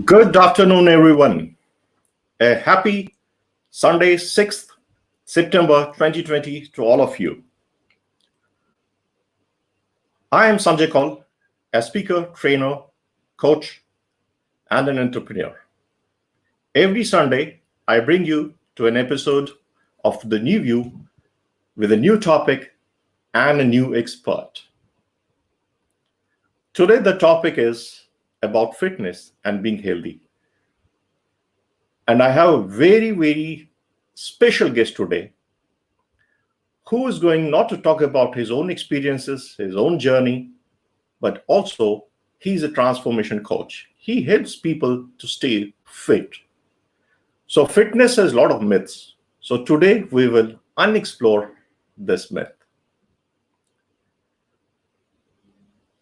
Good afternoon, everyone. A happy Sunday, 6th September 2020 to all of you. I am Sanjay KOUL, a speaker, trainer, coach, and an entrepreneur. Every Sunday, I bring you to an episode of The New View with a new topic and a new expert. Today, the topic is about fitness and being healthy. And I have a very, very special guest today who is going not to talk about his own experiences, his own journey, but also he's a transformation coach. He helps people to stay fit. So fitness has a lot of myths. So today we will unexplore this myth.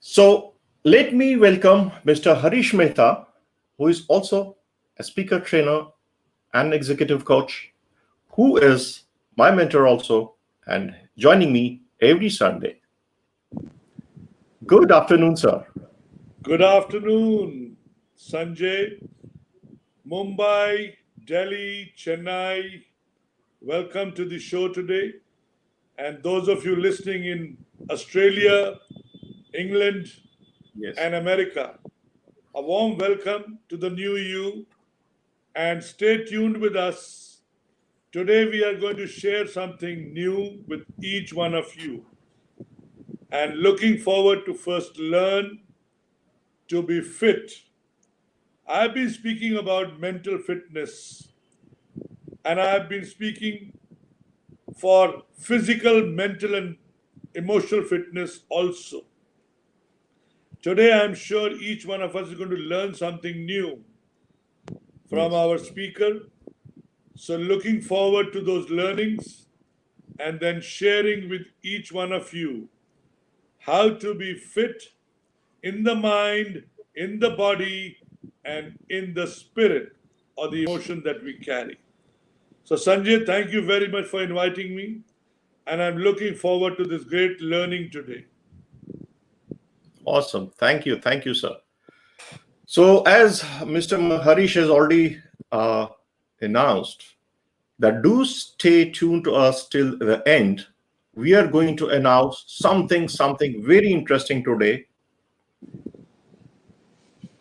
So let me welcome Mr. HARISH MEHTA, who is also a speaker, trainer, and executive coach, who is my mentor also and joining me every Sunday. Good afternoon, sir. Good afternoon, Sanjay. Mumbai, Delhi, Chennai, welcome to the show today. And those of you listening in Australia, England, and America, a warm welcome to the new you, and stay tuned with us. Today we are going to share something new with each one of you, and looking forward to first learn to be fit. I've been speaking about mental fitness, and I've been speaking for physical, mental, and emotional fitness also. Today, I'm sure each one of us is going to learn something new from our speaker. So looking forward to those learnings and then sharing with each one of you how to be fit in the mind, in the body, and in the spirit or the emotion that we carry. So Sanjay, thank you very much for inviting me. And I'm looking forward to this great learning today. Awesome. Thank you. Thank you, sir. So as Mr. Harish has already announced, that do stay tuned to us till the end. We are going to announce something very interesting today,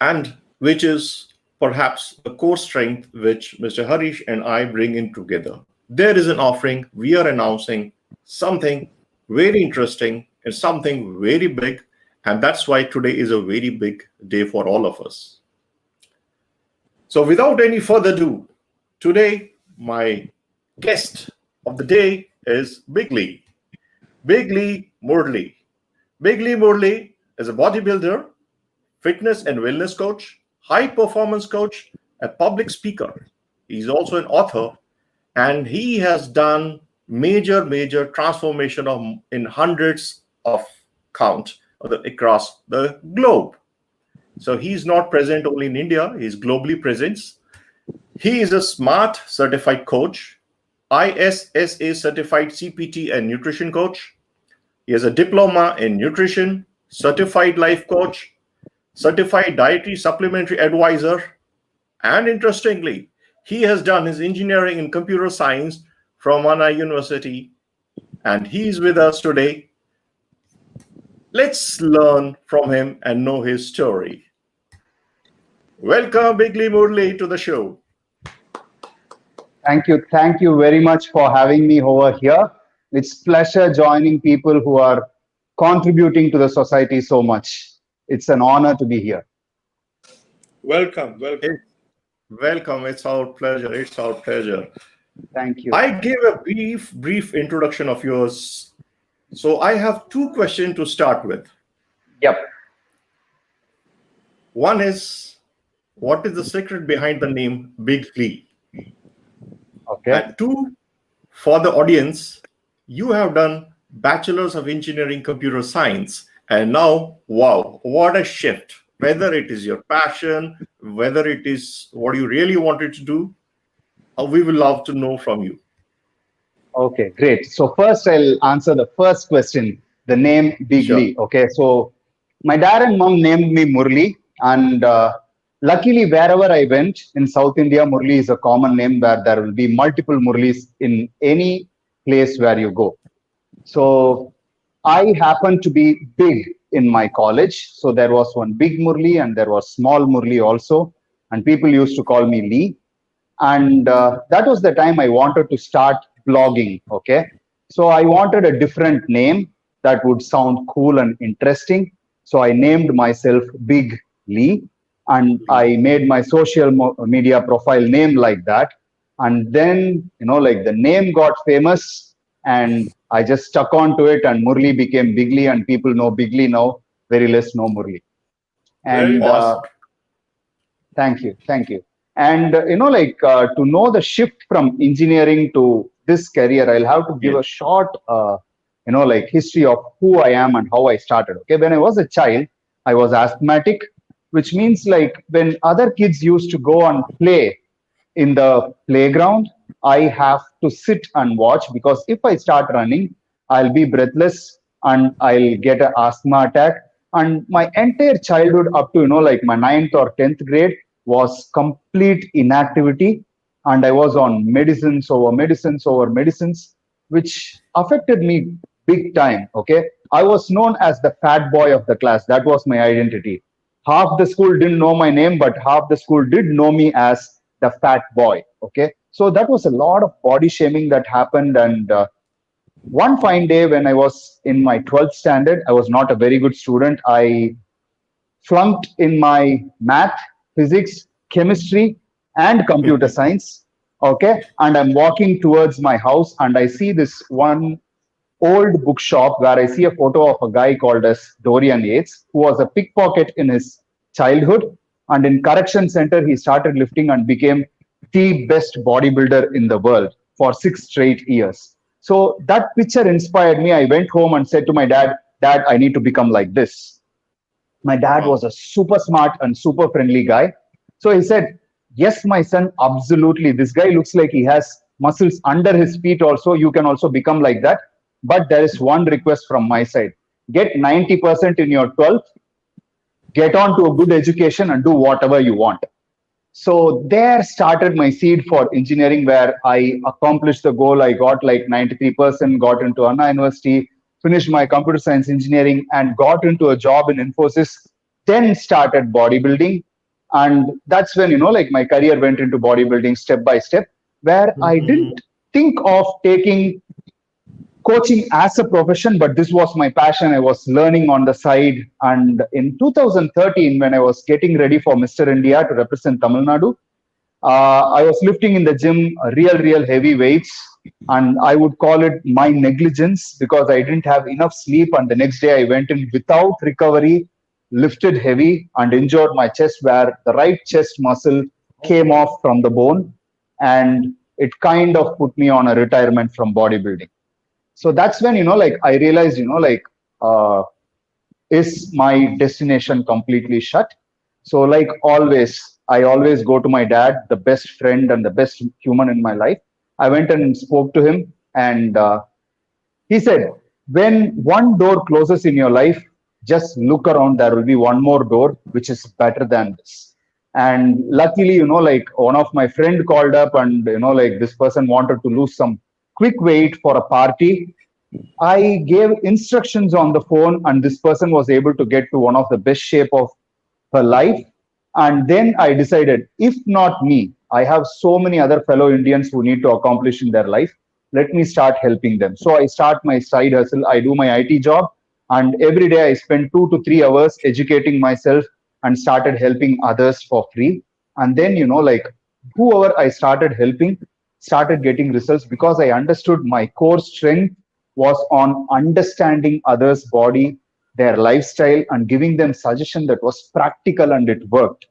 and which is perhaps the core strength which Mr. Harish and I bring in together. There is an offering. We are announcing something very interesting and something very big. And that's why today is a very big day for all of us. So without any further ado, today my guest of the day is BIGLEE. BIGLEE Murali. BIGLEE Murali is a bodybuilder, fitness and wellness coach, high performance coach, a public speaker. He's also an author, and he has done major transformation in hundreds of count across the globe. So he's not present only in India, he's globally present. He is a SMART certified coach, ISSA certified CPT and nutrition coach. He has a diploma in nutrition, certified life coach, certified dietary supplementary advisor, and interestingly, he has done his engineering in computer science from Anna University, and he's with us today. Let's learn from him and know his story. Welcome, BIGLEE Murali, to the show. Thank you. Thank you very much for having me over here. It's a pleasure joining people who are contributing to the society so much. It's an honor to be here. Welcome. Welcome. It's our pleasure. It's our pleasure. Thank you. I gave a brief introduction of yours. So I have two questions to start with. Yep. One is, what is the secret behind the name BIGLEE? Okay. And two, for the audience, you have done Bachelor's of Engineering Computer Science, and now, wow, what a shift. Whether it is your passion, whether it is what you really wanted to do, we will love to know from you. Okay, great. So first I'll answer the first question, the name BIGLEE. Sure. Okay, so my dad and mom named me Murali, and Luckily, wherever I went in South India, Murali is a common name where there will be multiple Muralis in any place where you go. So I happened to be big in my college. So there was one big Murali and there was small Murali also. And people used to call me Lee. And that was the time I wanted to start blogging. Okay. So I wanted a different name that would sound cool and interesting. So I named myself Big Lee and I made my social media profile name like that. And then, like the name got famous and I just stuck on to it and Murali became BIGLEE and people know BIGLEE now, very less know Murali. And thank you. And to know the shift from engineering to this career, I'll have to give a short, history of who I am and how I started. Okay, when I was a child, I was asthmatic, which means like when other kids used to go and play in the playground, I have to sit and watch because if I start running, I'll be breathless and I'll get an asthma attack. And my entire childhood up to, my 9th or 10th grade was complete inactivity. And I was on medicines over medicines, which affected me big time. Okay. I was known as the fat boy of the class. That was my identity. Half the school didn't know my name, but half the school did know me as the fat boy. Okay. So that was a lot of body shaming that happened. And one fine day when I was in my 12th standard, I was not a very good student. I flunked in my math, physics, chemistry, and computer science. Okay. And I'm walking towards my house and I see this one old bookshop where I see a photo of a guy called as Dorian Yates, who was a pickpocket in his childhood. And in correction center, he started lifting and became the best bodybuilder in the world for 6 straight years. So that picture inspired me. I went home and said to my dad, Dad, I need to become like this. My dad was a super smart and super friendly guy. So he said, yes, my son, absolutely. This guy looks like he has muscles under his feet also. You can also become like that. But there is one request from my side. Get 90% in your 12th, get on to a good education and do whatever you want. So there started my seed for engineering where I accomplished the goal. I got like 93%, got into Anna University, finished my computer science engineering and got into a job in Infosys, then started bodybuilding. And that's when, my career went into bodybuilding step by step, where I didn't think of taking coaching as a profession, but this was my passion. I was learning on the side. And in 2013, when I was getting ready for Mr. India to represent Tamil Nadu, I was lifting in the gym real heavy weights. And I would call it my negligence because I didn't have enough sleep. And the next day I went in without recovery, lifted heavy and injured my chest where the right chest muscle came off from the bone. And it kind of put me on a retirement from bodybuilding. So that's when, I realized, is my destination completely shut? So like always, I always go to my dad, the best friend and the best human in my life. I went and spoke to him and he said, when one door closes in your life, just look around, there will be one more door, which is better than this. And luckily, one of my friend called up and, this person wanted to lose some quick weight for a party. I gave instructions on the phone and this person was able to get to one of the best shape of her life. And then I decided, if not me, I have so many other fellow Indians who need to accomplish in their life. Let me start helping them. So I start my side hustle. I do my IT job and every day I spend 2 to 3 hours educating myself and started helping others for free. And then, whoever I started helping started getting results because I understood my core strength was on understanding others' body, their lifestyle, and giving them suggestion that was practical and it worked.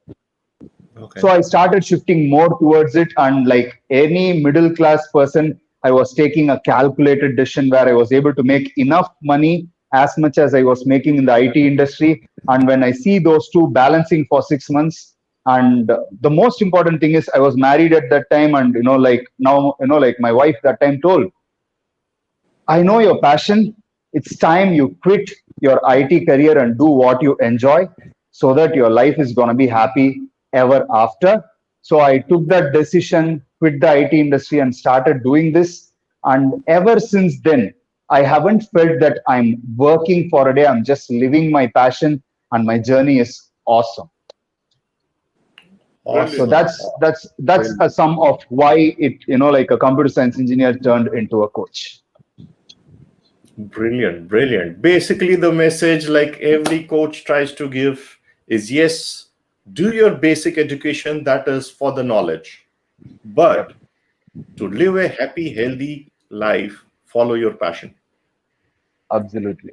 Okay. So I started shifting more towards it. And like any middle class person, I was taking a calculated decision where I was able to make enough money as much as I was making in the IT industry. And when I see those two balancing for 6 months, and the most important thing is I was married at that time. And, now, my wife that time told, I know your passion. It's time you quit your IT career and do what you enjoy so that your life is going to be happy ever after. So I took that decision, quit the IT industry and started doing this. And ever since then, I haven't felt that I'm working for a day. I'm just living my passion and my journey is awesome. So Brilliant. Awesome. that's a sum of why it, like a computer science engineer turned into a coach. Brilliant, brilliant. Basically, the message, like every coach tries to give, is yes, do your basic education, that is for the knowledge. But to live a happy, healthy life, follow your passion. Absolutely.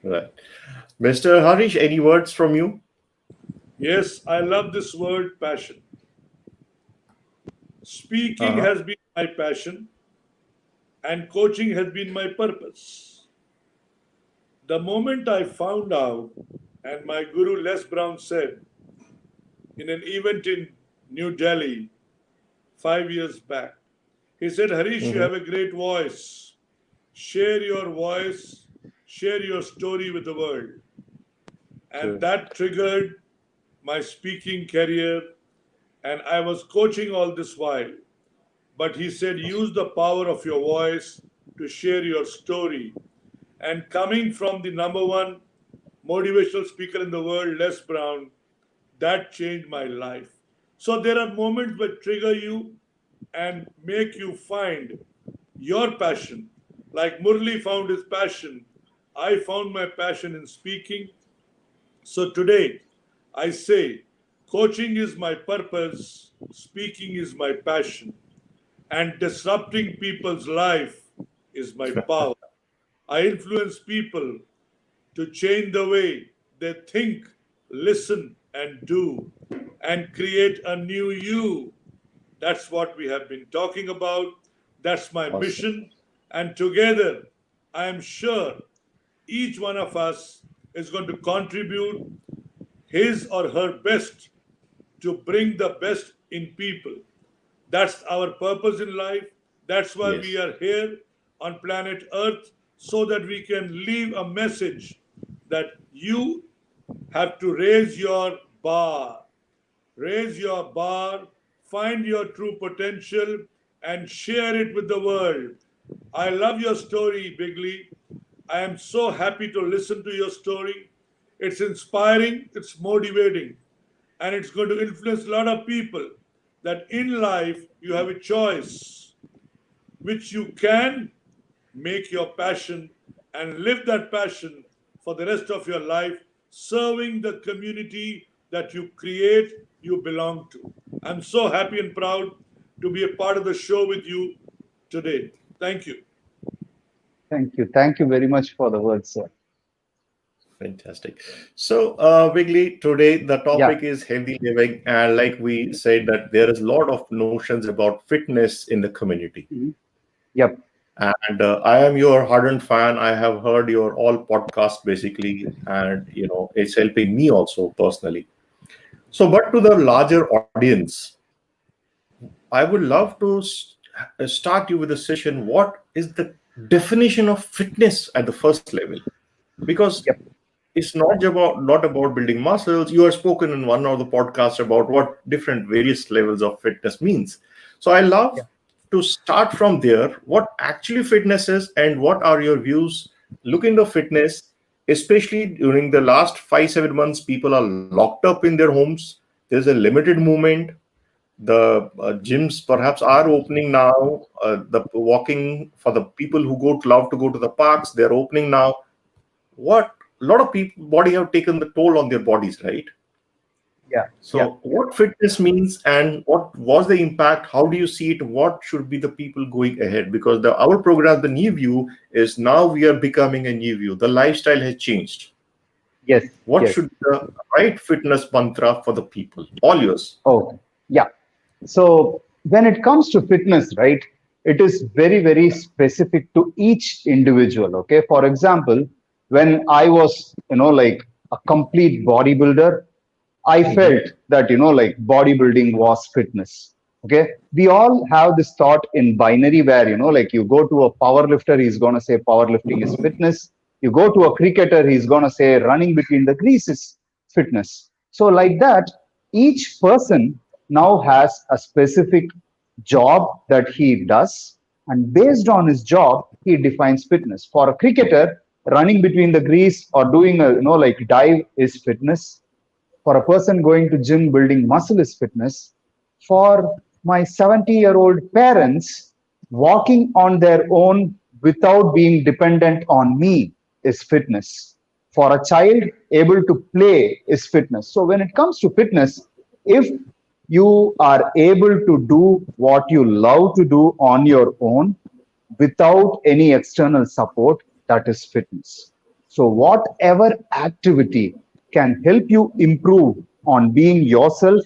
Right. Mr. Harish, any words from you? Yes, I love this word passion. Speaking Uh-huh. has been my passion, and coaching has been my purpose. The moment I found out, and my guru Les Brown said in an event in New Delhi 5 years back, he said, Harish, you Mhm. have a great voice. Share your voice, share your story with the world. And True. that triggered my speaking career, and I was coaching all this while. But he said, use the power of your voice to share your story. And coming from the number one motivational speaker in the world, Les Brown, that changed my life. So there are moments that trigger you and make you find your passion. Like Murali found his passion, I found my passion in speaking. So today, I say, coaching is my purpose, speaking is my passion, and disrupting people's life is my power. I influence people to change the way they think, listen, and do, and create a new you. That's what we have been talking about. That's my Awesome. mission. And together, I am sure each one of us is going to contribute his or her best to bring the best in people. That's our purpose in life. That's why we Yes. are here on planet Earth, so that we can leave a message that you have to raise your bar. Raise your bar, find your true potential, and share it with the world. I love your story, BIGLEE. I am so happy to listen to your story. It's inspiring, it's motivating, and it's going to influence a lot of people that in life you have a choice which you can make your passion and live that passion for the rest of your life, serving the community that you create, you belong to. I'm so happy and proud to be a part of the show with you today. Thank you. Thank you. Thank you very much for the words, sir. Fantastic. So, Vigley, today the Yeah. topic is healthy living, and like we said, that there is a lot of notions about fitness in the community. Mhm. Yep. And I am your ardent fan. I have heard your all podcasts basically, and it's helping me also personally. So, but to the larger audience, I would love to start you with a session. What is the definition of fitness at the first level? Because Yep. it's not about building muscles. You have spoken in one of the podcasts about what different various levels of fitness means. So I love Yeah. to start from there. What actually fitness is, and what are your views? Look into fitness, especially during the last 5-7 months. People are locked up in their homes. There's a limited movement. The gyms perhaps are opening now. The walking for the people who love to go to the parks, they're opening now. What a lot of people body have taken the toll on their bodies, right? Yeah. Yeah. So what fitness means and what was the impact? How do you see it? What should be the people going ahead? Because our program, the new view, is now we are becoming a new view. The lifestyle has changed. Yes. What Yes. should be the right fitness mantra for the people? All yours. Okay. Yeah. So when it comes to fitness, right, it is very, very specific to each individual. Okay. For example, when I was, like a complete bodybuilder, I Mhm. felt that, like bodybuilding was fitness. Okay. We all have this thought in binary where, like you go to a power lifter, he's going to say powerlifting is fitness. You go to a cricketer, he's going to say running between the grease is fitness. So, like that, each person now has a specific job that he does, and based on his job, he defines fitness. For a cricketer, running between the crease or doing a like dive is fitness. For a person going to gym building muscle is fitness. For my 70-year-old parents, walking on their own without being dependent on me is fitness. For a child, able to play is fitness. So when it comes to fitness, if you are able to do what you love to do on your own without any external support, that is fitness. So whatever activity can help you improve on being yourself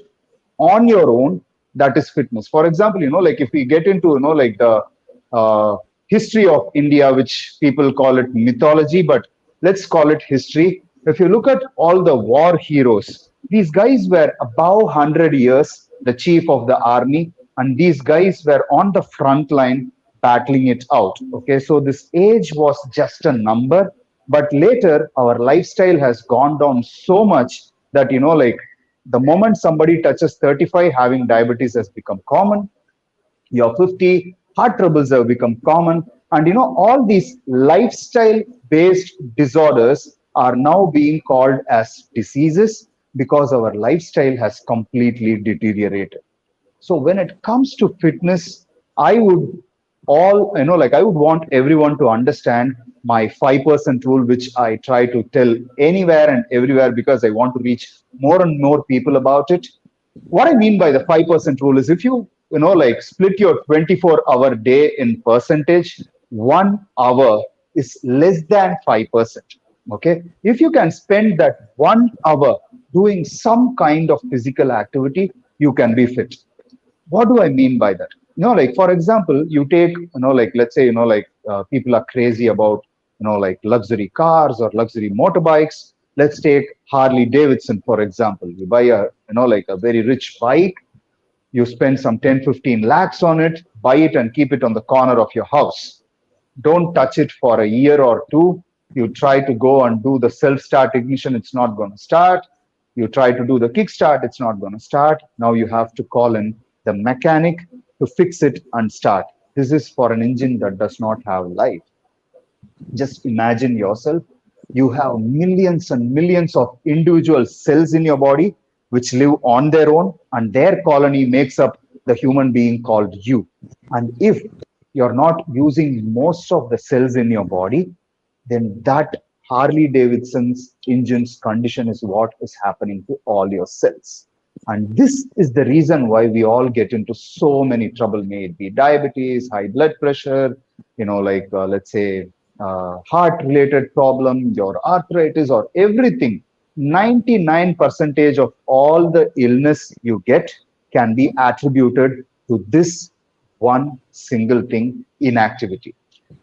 on your own, that is fitness. For example, like if we get into like the history of India, which people call it mythology, but let's call it history. If you look at all the war heroes, these guys were above 100 years the chief of the army, and these guys were on the front line battling it out. Okay, so this age was just a number, but later our lifestyle has gone down so much that like the moment somebody touches 35, having diabetes has become common. You're 50, heart troubles have become common. And all these lifestyle based disorders are now being called as diseases because our lifestyle has completely deteriorated. So when it comes to fitness, I would I would want everyone to understand my 5% rule, which I try to tell anywhere and everywhere because I want to reach more and more people about it. What I mean by the 5% rule is if you, like split your 24-hour day in percentage, 1 hour is less than 5%. Okay. If you can spend that 1 hour doing some kind of physical activity, you can be fit. What do I mean by that? Like for example, you take, like let's say, people are crazy about, like luxury cars or luxury motorbikes. Let's take Harley Davidson, for example. You buy a, like a very rich bike, you spend some 10, 15 lakhs on it, buy it and keep it on the corner of your house. Don't touch it for a year or two. You try to go and do the self-start ignition, it's not going to start. You try to do the kickstart, it's not going to start. Now you have to call in the mechanic to fix it and start. This is for an engine that does not have life. Just imagine yourself, you have millions and millions of individual cells in your body which live on their own, and their colony makes up the human being called you. And if you're not using most of the cells in your body, then that Harley Davidson's engine's condition is what is happening to all your cells. And this is the reason why we all get into so many trouble, may it be diabetes, high blood pressure, let's say heart related problem, your arthritis or everything. 99% of all the illness you get can be attributed to this one single thing, inactivity.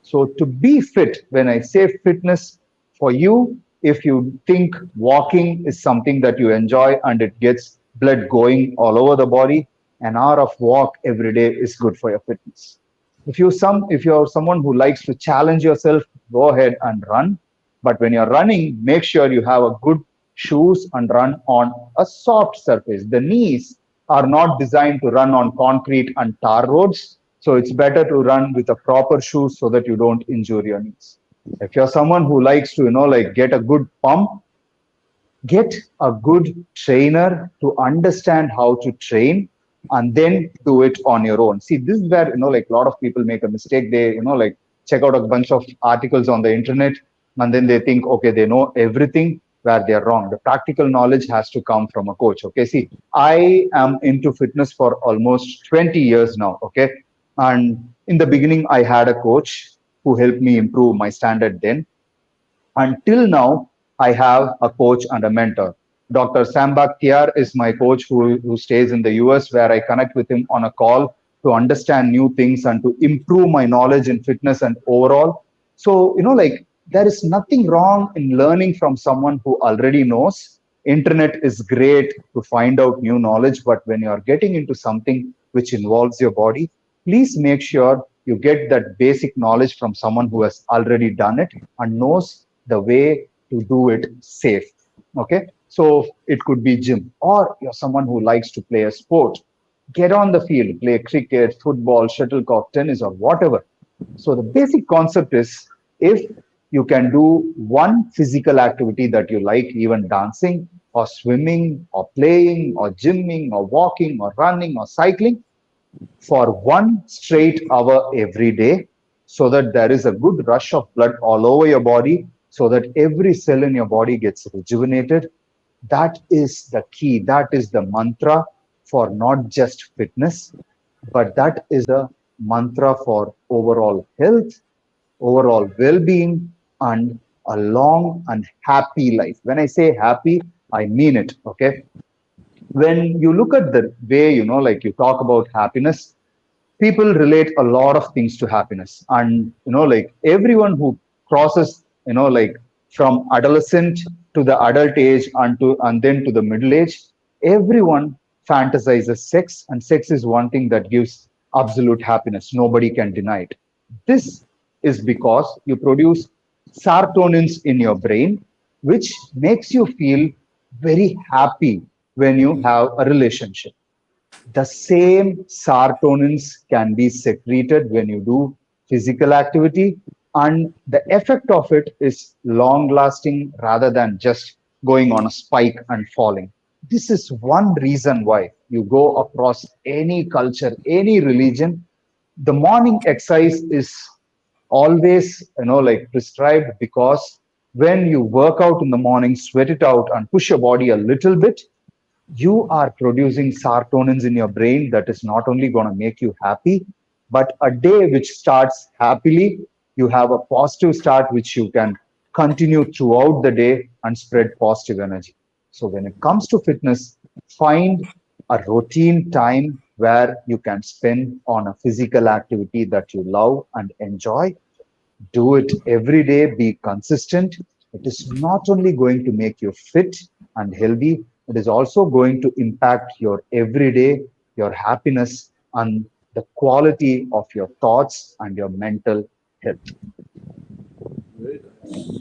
So to be fit, when I say fitness for you, if you think walking is something that you enjoy and it gets blood going all over the body, an hour of walk every day is good for your fitness. If you're someone who likes to challenge yourself, go ahead and run. But when you're running, make sure you have a good shoes and run on a soft surface. The knees are not designed to run on concrete and tar roads. So it's better to run with a proper shoes so that you don't injure your knees. If you're someone who likes to, get a good pump, get a good trainer to understand how to train and then do it on your own. See, this is where, a lot of people make a mistake. They, check out a bunch of articles on the internet and then they think, okay, they know everything, where they're wrong. The practical knowledge has to come from a coach. Okay, see, I am into fitness for almost 20 years now. Okay. And in the beginning, I had a coach who helped me improve my standard then. Until now, I have a coach and a mentor. Dr. Sambak Tiar is my coach who stays in the US, where I connect with him on a call to understand new things and to improve my knowledge in fitness and overall. So, there is nothing wrong in learning from someone who already knows. Internet is great to find out new knowledge, but when you are getting into something which involves your body, please make sure you get that basic knowledge from someone who has already done it and knows the way to do it safe. Okay. So it could be gym, or you're someone who likes to play a sport. Get on the field, play cricket, football, shuttlecock, tennis, or whatever. So the basic concept is, if you can do one physical activity that you like, even dancing or swimming or playing or gymming or walking or running or cycling, for 1 straight hour every day, so that there is a good rush of blood all over your body, so that every cell in your body gets rejuvenated. That is the key. That is the mantra for not just fitness, but that is the mantra for overall health, overall well-being, and a long and happy life. When I say happy, I mean it. Okay. When you look at the way, like you talk about happiness, people relate a lot of things to happiness. And, like everyone who crosses, like from adolescent to the adult age and then to the middle age, everyone fantasizes sex, and sex is one thing that gives absolute happiness. Nobody can deny it. This is because you produce serotonins in your brain, which makes you feel very happy when you have a relationship. The same serotonins can be secreted when you do physical activity, and the effect of it is long lasting rather than just going on a spike and falling. This is one reason why you go across any culture, any religion, the morning exercise is always, like prescribed, because when you work out in the morning, sweat it out and push your body a little bit, you are producing serotonins in your brain that is not only going to make you happy, but a day which starts happily, you have a positive start which you can continue throughout the day and spread positive energy. So when it comes to fitness, find a routine time where you can spend on a physical activity that you love and enjoy. Do it every day, be consistent. It is not only going to make you fit and healthy, it is also going to impact your everyday, your happiness, and the quality of your thoughts and your mental health. Very nice.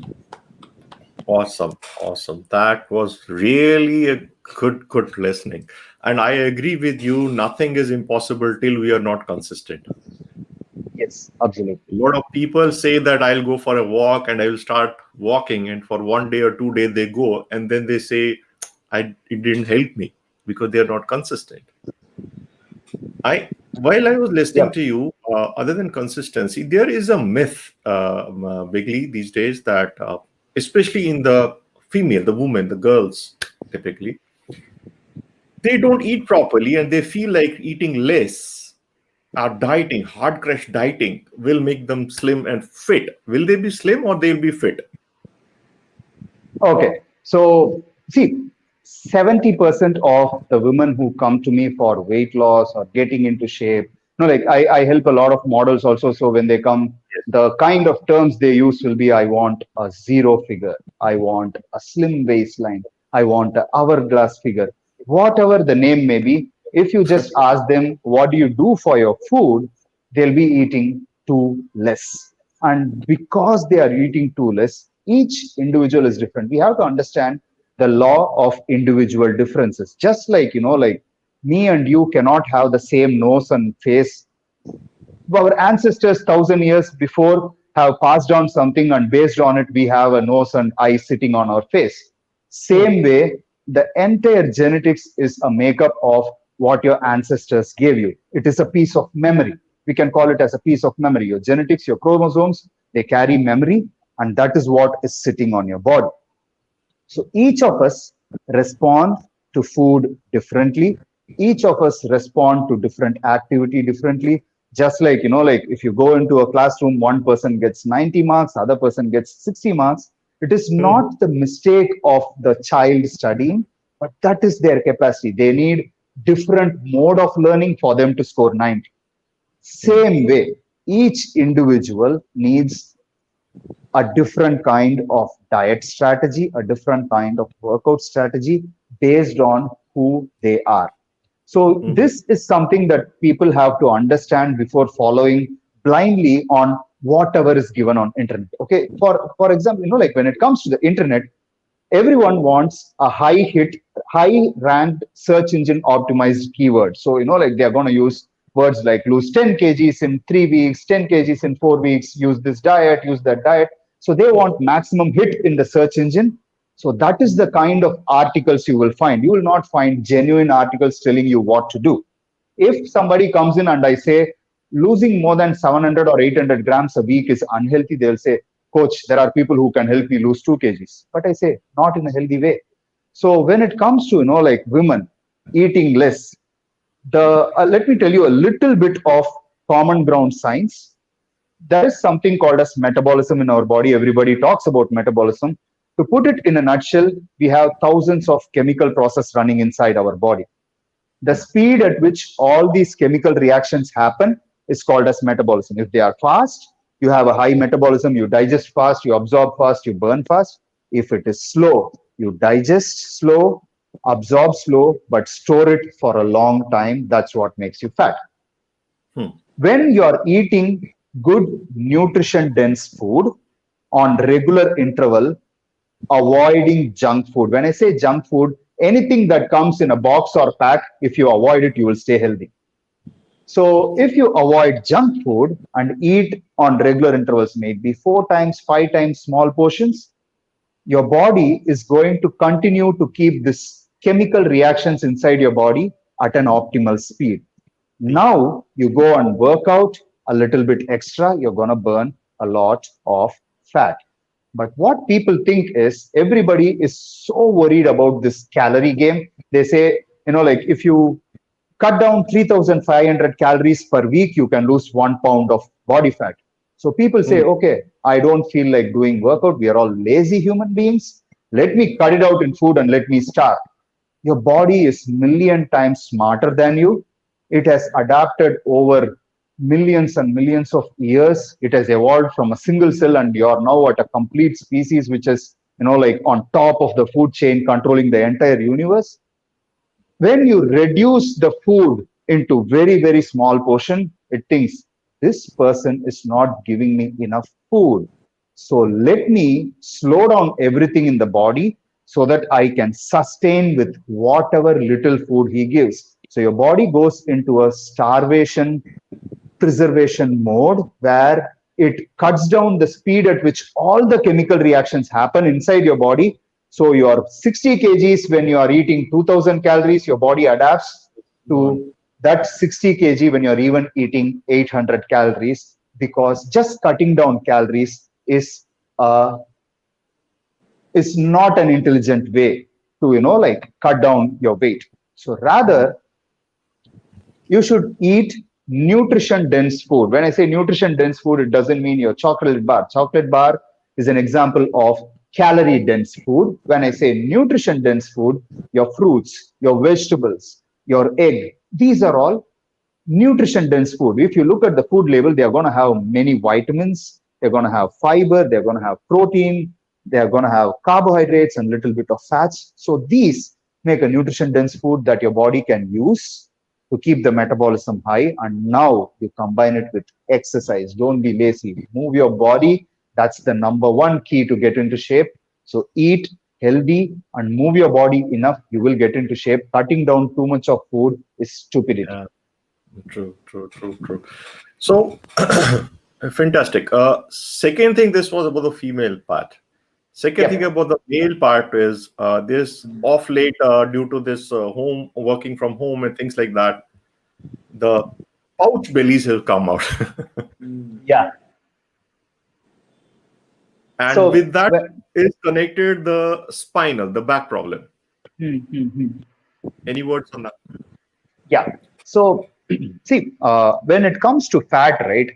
Awesome, awesome. That was really a good listening. And I agree with you. Nothing is impossible till we are not consistent. Yes, absolutely. A lot of people say that I'll go for a walk and I will start walking, and for 1 day or 2 days they go, and then they say, it didn't help me, because they are not consistent. While I was listening to you, other than consistency, there is a myth, Bigly, these days, that especially in the female, the women, the girls, typically, they don't eat properly and they feel like eating less. Dieting, hard crash dieting will make them slim and fit. Will they be slim or they'll be fit? Okay, so see, 70% of the women who come to me for weight loss or getting into shape, like I help a lot of models also. So when they come, the kind of terms they use will be, I want a zero figure, I want a slim waistline, I want an hourglass figure, whatever the name may be. If you just ask them, what do you do for your food? They'll be eating too less. And because they are eating too less, each individual is different. We have to understand the law of individual differences. Just like, like me and you cannot have the same nose and face. Our ancestors 1,000 years before have passed on something, and based on it, we have a nose and eyes sitting on our face. Same way, the entire genetics is a makeup of what your ancestors gave you. It is a piece of memory. We can call it as a piece of memory. Your genetics, your chromosomes, they carry memory, and that is what is sitting on your body. So each of us respond to food differently. Each of us respond to different activity differently. Just like, like if you go into a classroom, one person gets 90 marks, other person gets 60 marks. It is not the mistake of the child studying, but that is their capacity. They need different mode of learning for them to score 90. Same way, each individual needs a different kind of diet strategy, a different kind of workout strategy based on who they are. So this is something that people have to understand before following blindly on whatever is given on internet. Okay, for example, like when it comes to the internet, everyone wants a high ranked search engine optimized keyword. So, like they're going to use words like lose 10 kgs in 3 weeks, 10 kgs in 4 weeks, use this diet, use that diet. So they want maximum hit in the search engine. So that is the kind of articles you will find. You will not find genuine articles telling you what to do. If somebody comes in and I say losing more than 700 or 800 grams a week is unhealthy, they'll say, coach, there are people who can help me lose 2 kgs. But I say, not in a healthy way. So when it comes to, like women eating less, let me tell you a little bit of common ground science. There is something called as metabolism in our body. Everybody talks about metabolism. To put it in a nutshell, we have thousands of chemical processes running inside our body. The speed at which all these chemical reactions happen is called as metabolism. If they are fast, you have a high metabolism, you digest fast, you absorb fast, you burn fast. If it is slow, you digest slow, absorb slow, but store it for a long time. That's what makes you fat. When you are eating good nutrition dense food on regular interval, avoiding junk food. When I say junk food, anything that comes in a box or pack, if you avoid it, you will stay healthy. So if you avoid junk food and eat on regular intervals, maybe 4 times, 5 times small portions, your body is going to continue to keep this chemical reactions inside your body at an optimal speed. Now you go and work out a little bit extra, you're going to burn a lot of fat. But what people think is everybody is so worried about this calorie game. They say, like if you cut down 3,500 calories per week, you can lose 1 pound of body fat. So people say, okay, I don't feel like doing workout. We are all lazy human beings. Let me cut it out in food and let me start. Your body is million times smarter than you. It has adapted over millions and millions of years. It has evolved from a single cell and you are now at a complete species, which is, like on top of the food chain, controlling the entire universe. When you reduce the food into very, very small portion, it thinks this person is not giving me enough food. So let me slow down everything in the body so that I can sustain with whatever little food he gives. So your body goes into a starvation preservation mode where it cuts down the speed at which all the chemical reactions happen inside your body. So your 60 kgs, when you are eating 2000 calories, your body adapts to that 60 kg when you're even eating 800 calories, because just cutting down calories is not an intelligent way to, like cut down your weight. So rather, you should eat nutrition dense food. When I say nutrition dense food, it doesn't mean your chocolate bar. Chocolate bar is an example of calorie dense food. When I say nutrition dense food, your fruits, your vegetables, your egg, these are all nutrition dense food. If you look at the food label, they are going to have many vitamins, they're going to have fiber, they're going to have protein, they're going to have carbohydrates and little bit of fats. So these make a nutrition dense food that your body can use to keep the metabolism high. And now you combine it with exercise. Don't be lazy. Move your body. That's the #1 key to get into shape. So eat healthy and move your body enough. You will get into shape. Cutting down too much of food is stupidity. Yeah. True. So fantastic. Second thing, this was about the female part. Second thing about the male part is this off late due to this home working from home and things like that, the pouch bellies have come out. Yeah. And so, with that is connected the spinal, the back problem. Any words on that? Yeah. So see, when it comes to fat, right,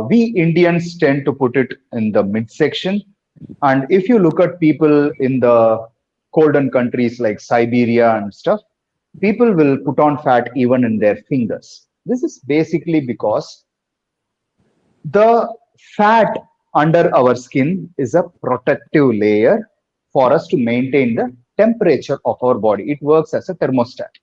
we Indians tend to put it in the midsection. And if you look at people in the colder countries like Siberia and stuff, people will put on fat even in their fingers. This is basically because the fat under our skin is a protective layer for us to maintain the temperature of our body. It works as a thermostat.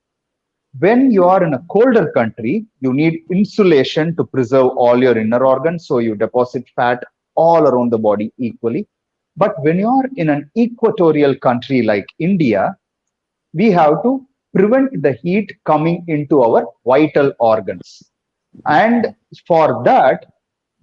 When you are in a colder country, you need insulation to preserve all your inner organs. So you deposit fat all around the body equally. But when you're in an equatorial country like India, we have to prevent the heat coming into our vital organs. And for that,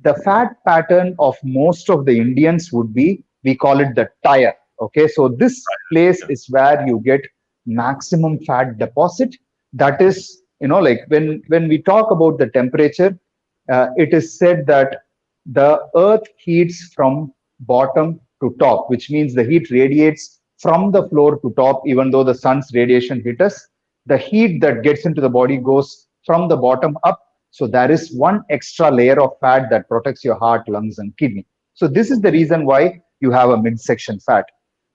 the fat pattern of most of the Indians would be, we call it the tire. Okay, so this place is where you get maximum fat deposit. That is, like when we talk about the temperature, it is said that the earth heats from bottom to top, which means the heat radiates from the floor to top, even though the sun's radiation hit us. The heat that gets into the body goes from the bottom up. So there is one extra layer of fat that protects your heart, lungs, and kidney. So this is the reason why you have a midsection fat.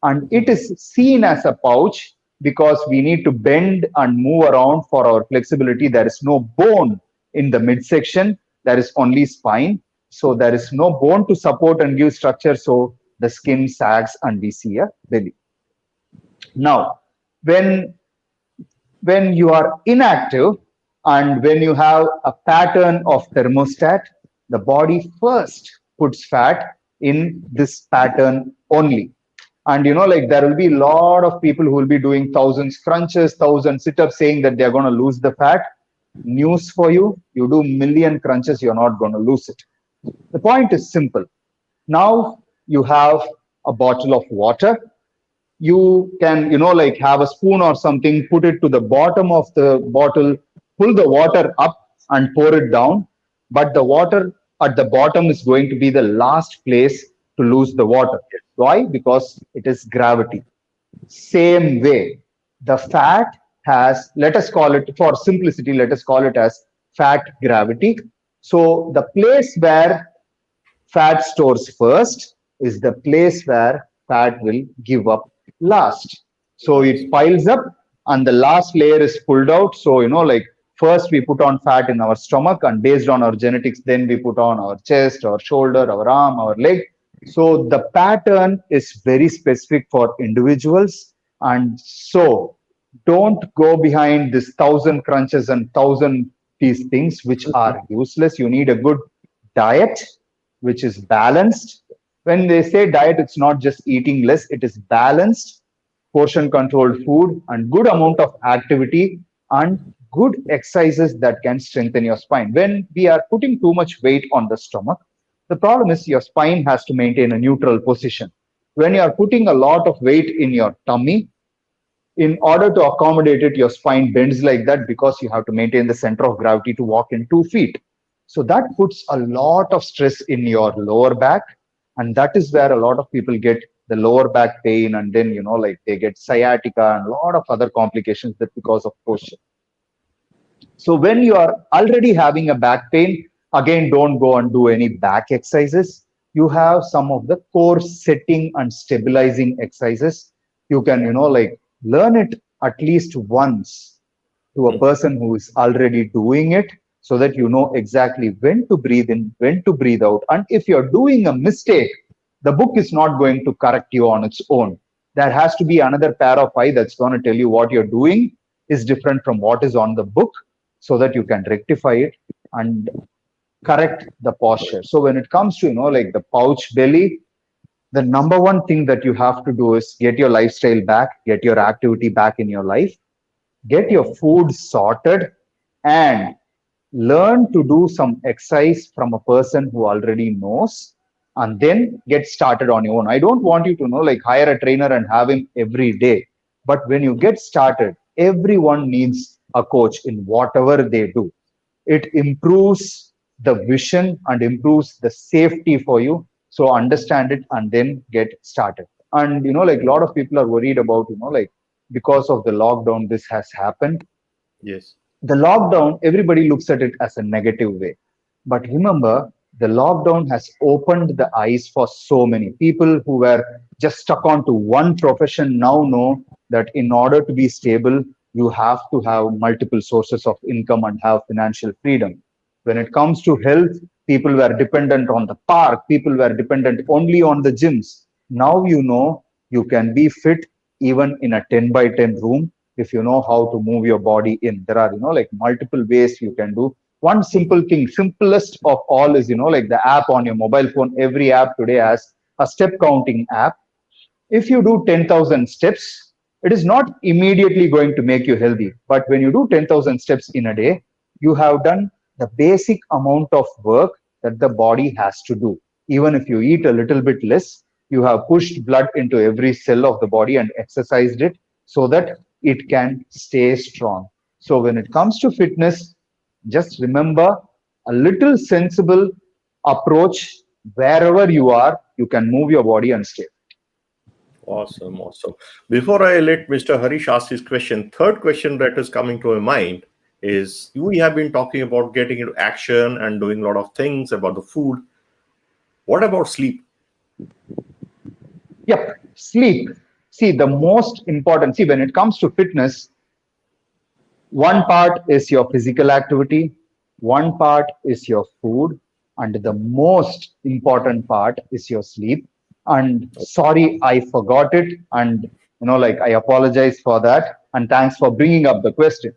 And it is seen as a pouch because we need to bend and move around for our flexibility. There is no bone in the midsection. There is only spine. So there is no bone to support and give structure. So the skin sags and we see a belly. Now, when you are inactive and when you have a pattern of thermostat, the body first puts fat in this pattern only. And like there will be a lot of people who will be doing 1,000 crunches, 1,000 sit-ups saying that they're going to lose the fat. News for you, you do million crunches, you're not going to lose it. The point is simple. Now you have a bottle of water. You can, like have a spoon or something, put it to the bottom of the bottle, pull the water up and pour it down. But the water at the bottom is going to be the last place to lose the water. Why? Because it is gravity. Same way, the fat has, let us call it, for simplicity, let us call it as fat gravity. So the place where fat stores first is the place where fat will give up last. So it piles up and the last layer is pulled out. So, like first we put on fat in our stomach, and based on our genetics, then we put on our chest, our shoulder, our arm, our leg. So the pattern is very specific for individuals. And so don't go behind this 1,000 crunches and 1,000 these things which are useless. You need a good diet which is balanced. When they say diet, it's not just eating less, it is balanced, portion controlled food and good amount of activity and good exercises that can strengthen your spine. When we are putting too much weight on the stomach, the problem is your spine has to maintain a neutral position. When you are putting a lot of weight in your tummy, in order to accommodate it, your spine bends like that because you have to maintain the center of gravity to walk in 2 feet. So that puts a lot of stress in your lower back. And that is where a lot of people get the lower back pain. And then, like they get sciatica and a lot of other complications that because of posture. So when you are already having a back pain, again, don't go and do any back exercises. You have some of the core setting and stabilizing exercises. You can, like learn it at least once to a person who is already doing it, so that you know exactly when to breathe in, when to breathe out. And if you're doing a mistake, the book is not going to correct you on its own. There has to be another pair of eyes that's going to tell you what you're doing is different from what is on the book, so that you can rectify it and correct the posture. So when it comes to, like the pouch belly, the number one thing that you have to do is get your lifestyle back, get your activity back in your life, get your food sorted, and learn to do some exercise from a person who already knows, and then get started on your own. I don't want you to like hire a trainer and have him every day. But when you get started, everyone needs a coach in whatever they do. It improves the vision and improves the safety for you. So understand it and then get started. And like a lot of people are worried about, like because of the lockdown, this has happened. Yes. The lockdown, everybody looks at it as a negative way. But remember, the lockdown has opened the eyes for so many people who were just stuck on to one profession. Now know that in order to be stable, you have to have multiple sources of income and have financial freedom. When it comes to health, people were dependent on the park. People were dependent only on the gyms. Now you can be fit even in a 10 by 10 room if you know how to move your body in. There are, like multiple ways you can do. One simple thing, simplest of all is, like the app on your mobile phone. Every app today has a step counting app. If you do 10,000 steps, it is not immediately going to make you healthy. But when you do 10,000 steps in a day, you have done the basic amount of work that the body has to do. Even if you eat a little bit less, you have pushed blood into every cell of the body and exercised it so that it can stay strong. So when it comes to fitness, just remember a little sensible approach. Wherever you are, you can move your body and stay. Awesome, awesome. Before I let Mr. Harish ask his question, third question that is coming to my mind is we have been talking about getting into action and doing a lot of things about the food. What about sleep? Yep, sleep. See, the most important, see, when it comes to fitness, one part is your physical activity, one part is your food, and the most important part is your sleep. And sorry, I forgot it. And, I apologize for that. And thanks for bringing up the question.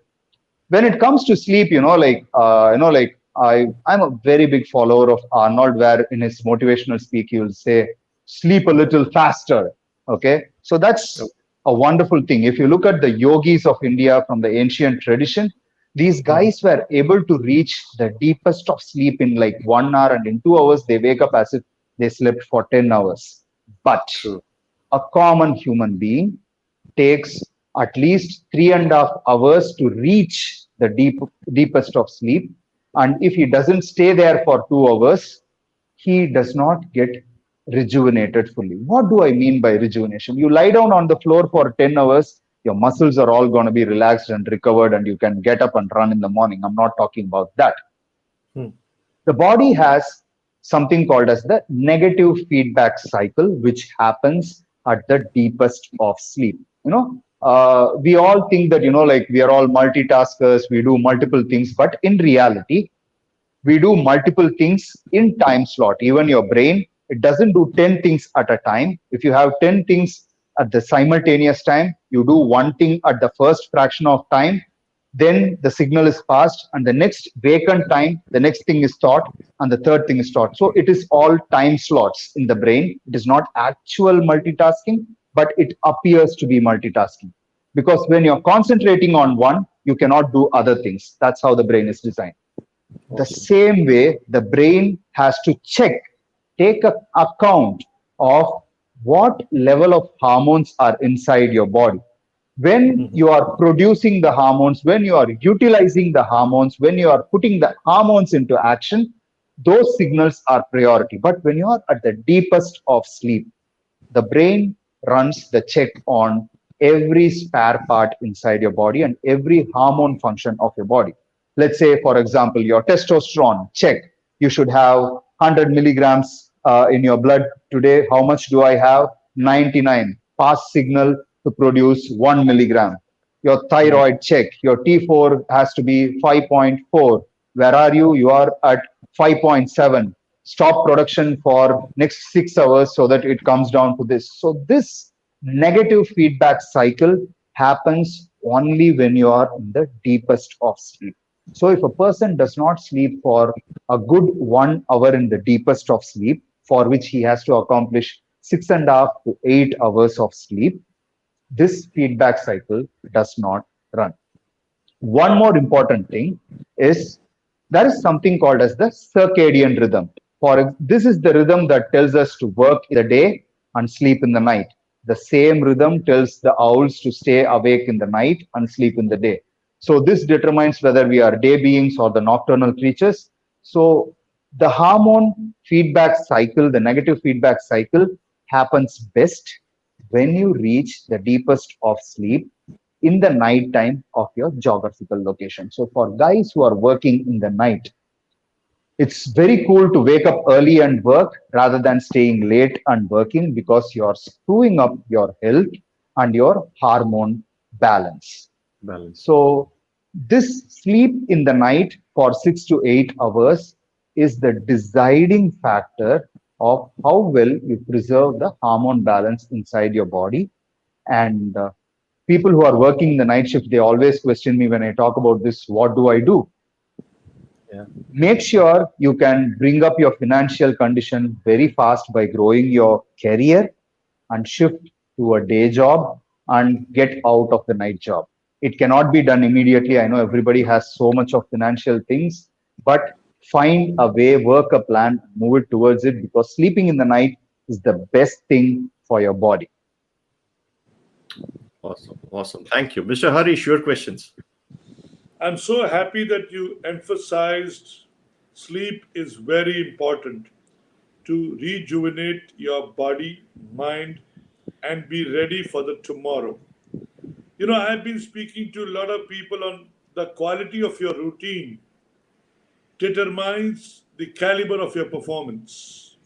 When it comes to sleep, I'm a very big follower of Arnold, where in his motivational speak, he will say, sleep a little faster. Okay. So that's a wonderful thing. If you look at the yogis of India from the ancient tradition, these guys were able to reach the deepest of sleep in like 1 hour, and in 2 hours, they wake up as if they slept for 10 hours. But True. a common human being takes at least 3.5 hours to reach the deepest of sleep. And if he doesn't stay there for 2 hours, he does not get rejuvenated fully. What do I mean by rejuvenation? You lie down on the floor for 10 hours, your muscles are all going to be relaxed and recovered, and you can get up and run in the morning. I'm not talking about that. The body has something called as the negative feedback cycle, which happens at the deepest of sleep. We all think that, we are all multitaskers, we do multiple things, but in reality, we do multiple things in time slot. Even your brain, it doesn't do 10 things at a time. If you have 10 things at the simultaneous time, you do one thing at the first fraction of time, then the signal is passed, and the next vacant time, the next thing is taught, and the third thing is taught. So it is all time slots in the brain. It is not actual multitasking, but it appears to be multitasking. Because when you're concentrating on one, you cannot do other things. That's how the brain is designed. The same way, the brain has to take account of what level of hormones are inside your body. When you are producing the hormones, when you are utilizing the hormones, when you are putting the hormones into action, those signals are priority. But when you are at the deepest of sleep, the brain runs the check on every spare part inside your body and every hormone function of your body. Let's say, for example, your testosterone, check. You should have 100 milligrams in your blood today. How much do I have? 99. Pass signal to produce 1 milligram. Your thyroid, check. Your T4 has to be 5.4. Where are you? You are at 5.7. Stop production for next 6 hours so that it comes down to this. So this negative feedback cycle happens only when you are in the deepest of sleep. So if a person does not sleep for a good 1 hour in the deepest of sleep, for which he has to accomplish 6.5 to 8 hours of sleep, this feedback cycle does not run. One more important thing is there is something called as the circadian rhythm. This is the rhythm that tells us to work in the day and sleep in the night. The same rhythm tells the owls to stay awake in the night and sleep in the day. So this determines whether we are day beings or the nocturnal creatures. So the hormone feedback cycle, the negative feedback cycle, happens best when you reach the deepest of sleep in the night time of your geographical location. So for guys who are working in the night, it's very cool to wake up early and work rather than staying late and working, because you're screwing up your health and your hormone balance. So this sleep in the night for 6 to 8 hours is the deciding factor of how well you preserve the hormone balance inside your body. And people who are working the night shift, they always question me when I talk about this, what do I do? Make sure you can bring up your financial condition very fast by growing your career and shift to a day job and get out of the night job. It cannot be done immediately. I know everybody has so much of financial things, but find a way, work a plan, move it towards it, because sleeping in the night is the best thing for your body. Awesome. Awesome. Thank you. Mr. Harish, your questions. I'm so happy that you emphasized sleep is very important to rejuvenate your body, mind, and be ready for the tomorrow. You know, I've been speaking to a lot of people on the quality of your routine determines the caliber of your performance.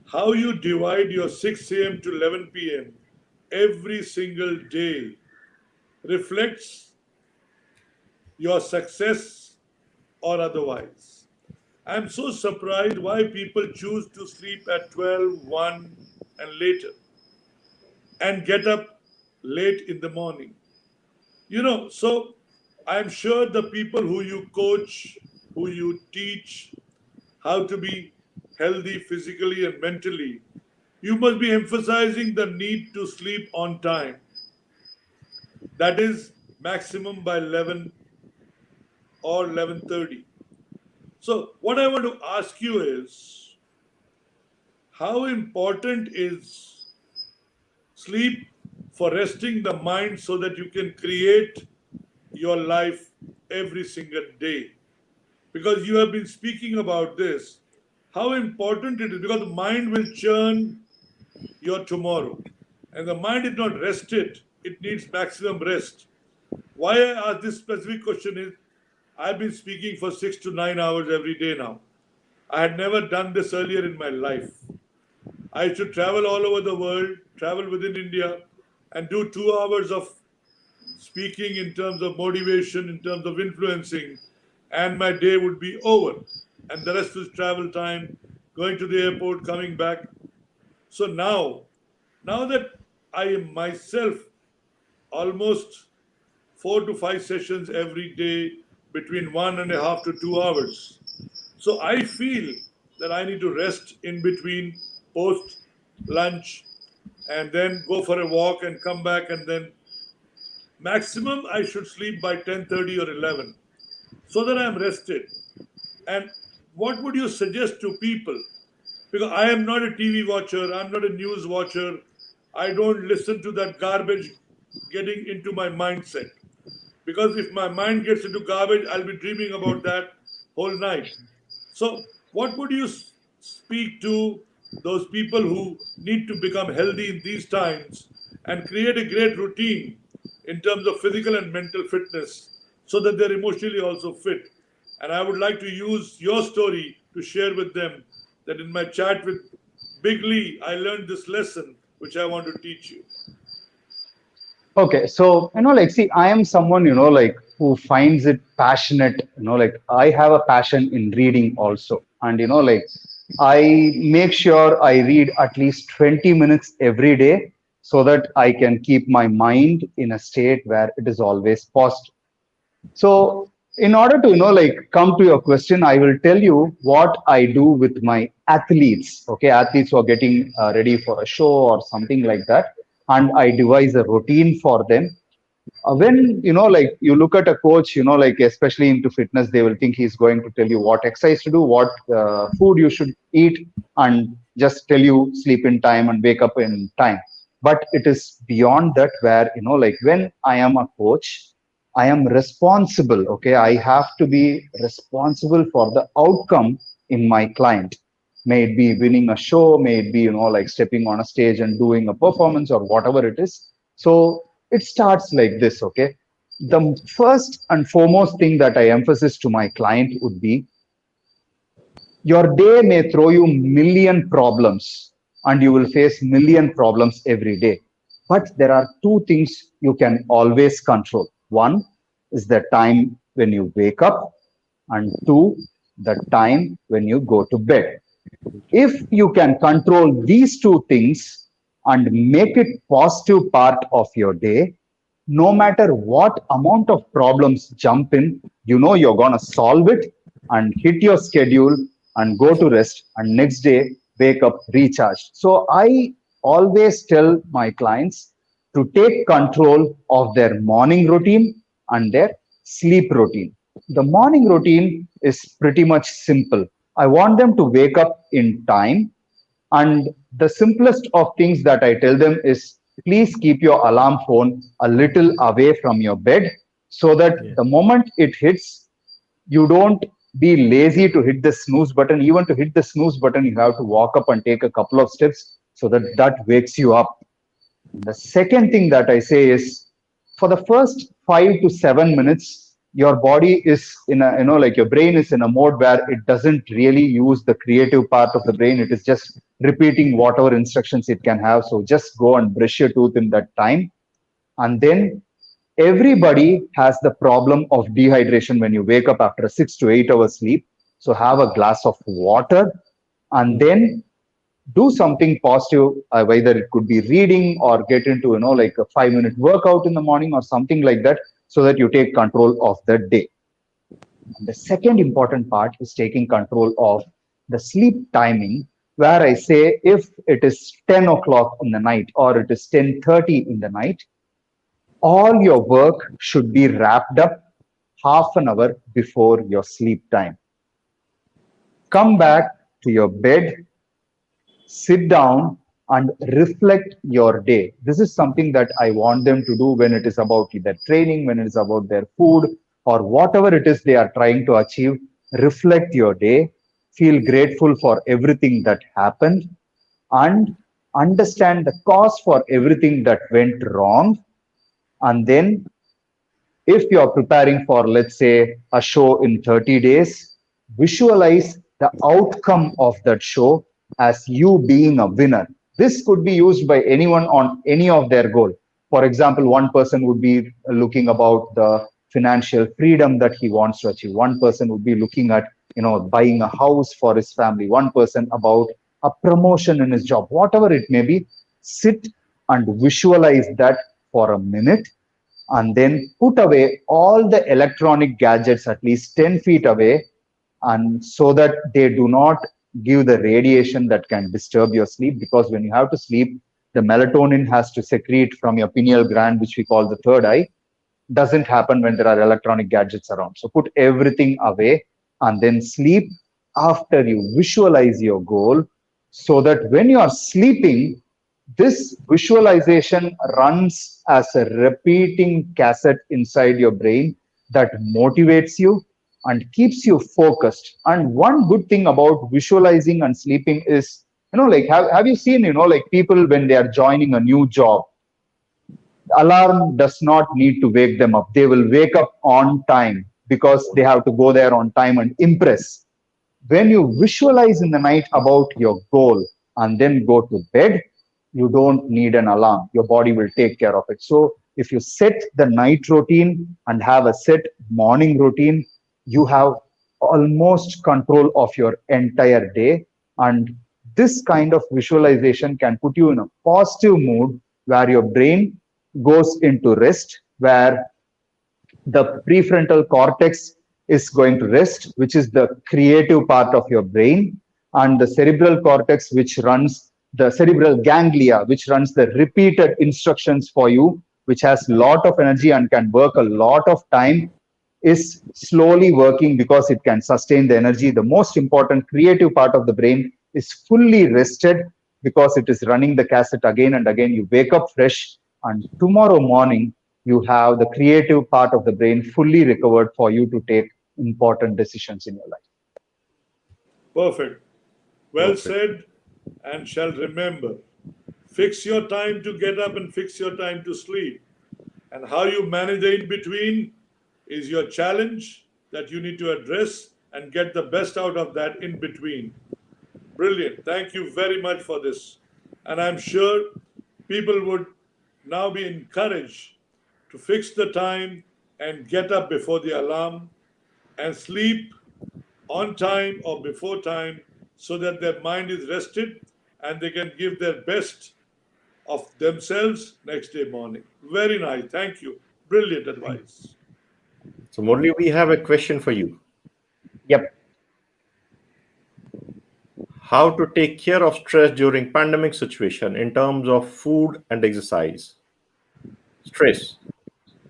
How you divide your 6 a.m. to 11 p.m. every single day reflects your success or otherwise. I'm so surprised why people choose to sleep at 12, 1, and later and get up late in the morning. You know, so I'm sure the people who you coach, who you teach how to be healthy physically and mentally, you must be emphasizing the need to sleep on time. That is maximum by 11 or 11:30. So what I want to ask you is, how important is sleep for resting the mind so that you can create your life every single day? Because you have been speaking about this, how important it is, because the mind will churn your tomorrow. And the mind is not rested, it needs maximum rest. Why I ask this specific question is, I've been speaking for 6 to 9 hours every day now. I had never done this earlier in my life. I used to travel all over the world, travel within India, and do 2 hours of speaking in terms of motivation, in terms of influencing, and my day would be over. And the rest was travel time, going to the airport, coming back. So now that I am myself almost 4 to 5 sessions every day between 1.5 to 2 hours. So I feel that I need to rest in between post lunch and then go for a walk and come back, and then maximum I should sleep by 10:30 or 11 so that I am rested. And what would you suggest to people? Because I am not a TV watcher, I'm not a news watcher. I don't listen to that garbage getting into my mindset. Because if my mind gets into garbage, I'll be dreaming about that whole night. So, what would you speak to those people who need to become healthy in these times and create a great routine in terms of physical and mental fitness so that they're emotionally also fit? And I would like to use your story to share with them that in my chat with BIGLEE, I learned this lesson which I want to teach you. Okay, so like, see, I am someone like who finds it passionate. Like, I have a passion in reading also, and like, I make sure I read at least 20 minutes every day so that I can keep my mind in a state where it is always positive. So, in order to like, come to your question, I will tell you what I do with my athletes. Okay, athletes who are getting ready for a show or something like that, and I devise a routine for them. When like, you look at a coach, like, especially into fitness, they will think he's going to tell you what exercise to do, what food you should eat, and just tell you sleep in time and wake up in time. But it is beyond that, where like, when I am a coach, I am responsible. Okay, I have to be responsible for the outcome in my client. May it be winning a show, may it be like stepping on a stage and doing a performance or whatever it is. So it starts like this. Okay, the first and foremost thing that I emphasize to my client would be, your day may throw you million problems and you will face million problems every day. But there are two things you can always control. One is the time when you wake up, and two, the time when you go to bed. If you can control these two things and make it positive part of your day, no matter what amount of problems jump in, you're going to solve it and hit your schedule and go to rest, and next day wake up recharged. So I always tell my clients to take control of their morning routine and their sleep routine. The morning routine is pretty much simple. I want them to wake up in time, and the simplest of things that I tell them is please keep your alarm phone a little away from your bed so that the moment it hits, you don't be lazy to hit the snooze button. Even to hit the snooze button, you have to walk up and take a couple of steps so that that wakes you up. The second thing that I say is for the first 5 to 7 minutes, your body is in a, like your brain is in a mode where it doesn't really use the creative part of the brain. It is just repeating whatever instructions it can have. So just go and brush your tooth in that time. And then everybody has the problem of dehydration when you wake up after a 6 to 8 hours sleep. So have a glass of water and then do something positive, whether it could be reading or get into like a 5-minute workout in the morning or something like that, so that you take control of the day. And the second important part is taking control of the sleep timing, where I say if it is 10 o'clock in the night or it is 10:30 in the night, all your work should be wrapped up half an hour before your sleep time. Come back to your bed, sit down and reflect your day. This is something that I want them to do when it is about their training, when it is about their food, or whatever it is they are trying to achieve. Reflect your day, feel grateful for everything that happened, and understand the cause for everything that went wrong. And then if you're preparing for, let's say, a show in 30 days, visualize the outcome of that show as you being a winner. This could be used by anyone on any of their goal. For example, one person would be looking about the financial freedom that he wants to achieve. One person would be looking at, buying a house for his family. One person about a promotion in his job. Whatever it may be, sit and visualize that for a minute, and then put away all the electronic gadgets at least 10 feet away, and so that they do not give the radiation that can disturb your sleep. Because when you have to sleep, the melatonin has to secrete from your pineal gland, which we call the third eye. Doesn't happen when there are electronic gadgets around. So put everything away and then sleep after you visualize your goal, so that when you are sleeping, this visualization runs as a repeating cassette inside your brain that motivates you and keeps you focused. And one good thing about visualizing and sleeping is, like have you seen, like people when they are joining a new job, the alarm does not need to wake them up. They will wake up on time because they have to go there on time and impress. When you visualize in the night about your goal and then go to bed, you don't need an alarm. Your body will take care of it. So if you set the night routine and have a set morning routine, you have almost control of your entire day. And this kind of visualization can put you in a positive mood where your brain goes into rest, where the prefrontal cortex is going to rest, which is the creative part of your brain, and the cerebral cortex, which runs the cerebral ganglia, which runs the repeated instructions for you, which has a lot of energy and can work a lot of time, is slowly working because it can sustain the energy. The most important creative part of the brain is fully rested because it is running the cassette again and again. You wake up fresh, and tomorrow morning you have the creative part of the brain fully recovered for you to take important decisions in your life. Perfect. Well said, and shall remember. Fix your time to get up and fix your time to sleep. And how you manage the in-between is your challenge that you need to address and get the best out of that in-between. Brilliant. Thank you very much for this. And I'm sure people would now be encouraged to fix the time and get up before the alarm and sleep on time or before time, so that their mind is rested and they can give their best of themselves next day morning. Very nice. Thank you. Brilliant advice. So, Murali, we have a question for you. Yep. how to take care of stress during pandemic situation in terms of food and exercise. Stress.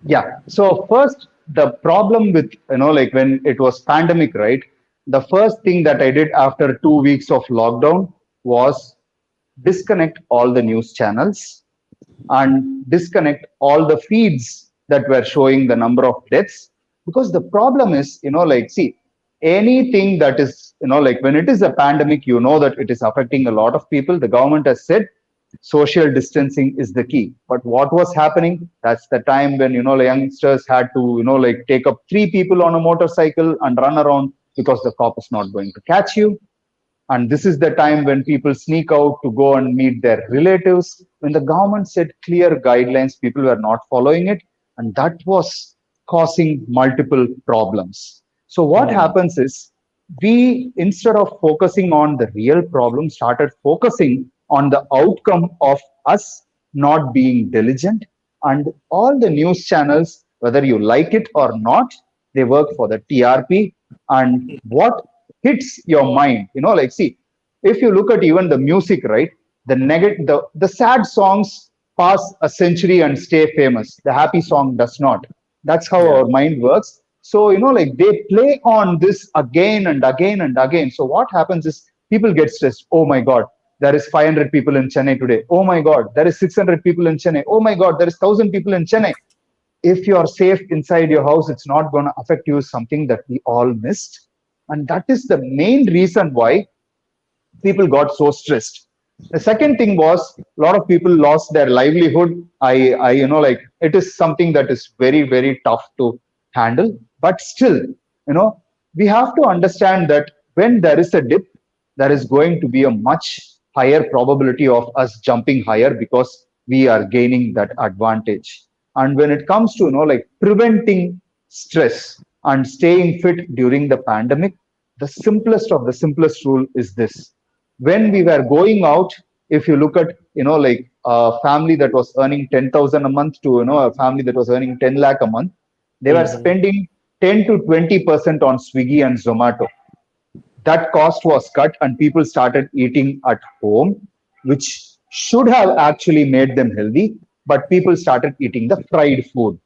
Yeah. So first, the problem with, like when it was pandemic, right? The first thing that I did after 2 weeks of lockdown was disconnect all the news channels and disconnect all the feeds that were showing the number of deaths. Because the problem is, like, see, anything that is, like when it is a pandemic, that it is affecting a lot of people. The government has said social distancing is the key. But what was happening? That's the time when, the youngsters had to, like take up 3 people on a motorcycle and run around because the cop is not going to catch you. And this is the time when people sneak out to go and meet their relatives. When the government set clear guidelines, people were not following it. And that was causing multiple problems. So what happens is we, instead of focusing on the real problem, started focusing on the outcome of us not being diligent. And all the news channels, whether you like it or not, they work for the TRP. And what hits your mind, like, see, if you look at even the music, right, the sad songs pass a century and stay famous. The happy song does not. That's how Yeah. our mind works. So, like they play on this again and again and again. So what happens is people get stressed. Oh my God, there is 500 people in Chennai today. Oh my God, there is 600 people in Chennai. Oh my God, there is 1,000 people in Chennai. If you are safe inside your house, it's not going to affect you, something that we all missed. And that is the main reason why people got so stressed. The second thing was a lot of people lost their livelihood. Like it is something that is very, very tough to handle. But still, we have to understand that when there is a dip, there is going to be a much higher probability of us jumping higher because we are gaining that advantage. And when it comes to, like preventing stress and staying fit during the pandemic, the simplest of the simplest rule is this. When we were going out, if you look at, like a family that was earning 10,000 a month to, a family that was earning 10 lakh a month, they were Mhm. spending 10 to 20% on Swiggy and Zomato. That cost was cut and people started eating at home, which should have actually made them healthy, but people started eating the fried food.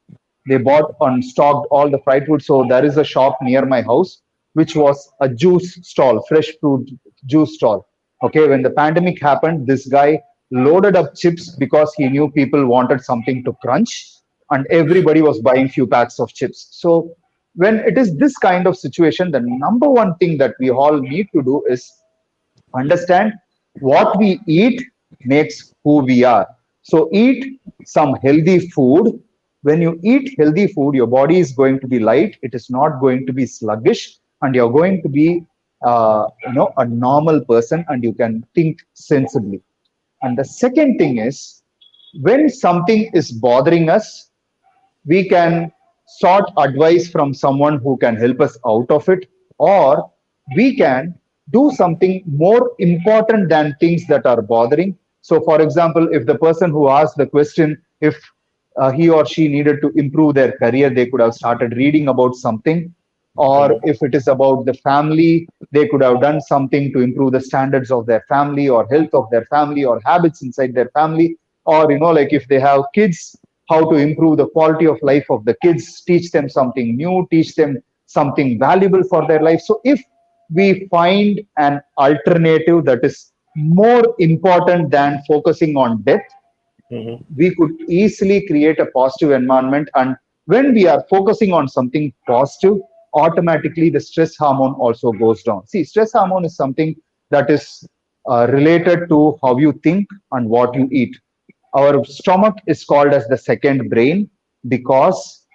They bought and stocked all the fried food. So there is a shop near my house which was a juice stall, fresh fruit juice stall. Okay, when the pandemic happened, this guy loaded up chips because he knew people wanted something to crunch, and everybody was buying few packs of chips. So when it is this kind of situation, the number one thing that we all need to do is understand what we eat makes who we are. So eat some healthy food. When you eat healthy food, your body is going to be light. It is not going to be sluggish, and you're going to be, a normal person, and you can think sensibly. And the second thing is, when something is bothering us, we can sought advice from someone who can help us out of it, or we can do something more important than things that are bothering. So for example, if the person who asked the question, if he or she needed to improve their career, they could have started reading about something. Or Mhm. if it is about the family, they could have done something to improve the standards of their family or health of their family or habits inside their family. Or, like if they have kids, how to improve the quality of life of the kids, teach them something new, teach them something valuable for their life. So if we find an alternative that is more important than focusing on death, Mhm. we could easily create a positive environment. And when we are focusing on something positive, automatically the stress hormone also goes down. See, stress hormone is something that is related to how you think and what you eat. Our stomach is called as the second brain because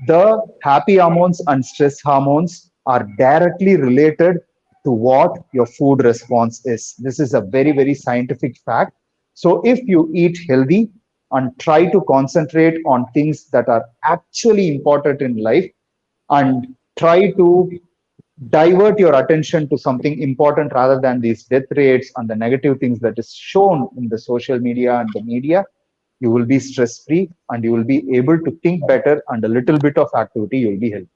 the happy hormones and stress hormones are directly related to what your food response is. This is a very, very scientific fact. So if you eat healthy and try to concentrate on things that are actually important in life, and try to divert your attention to something important rather than these death rates and the negative things that is shown in the social media and the media, you will be stress free and you will be able to think better, and a little bit of activity, you will be healthy.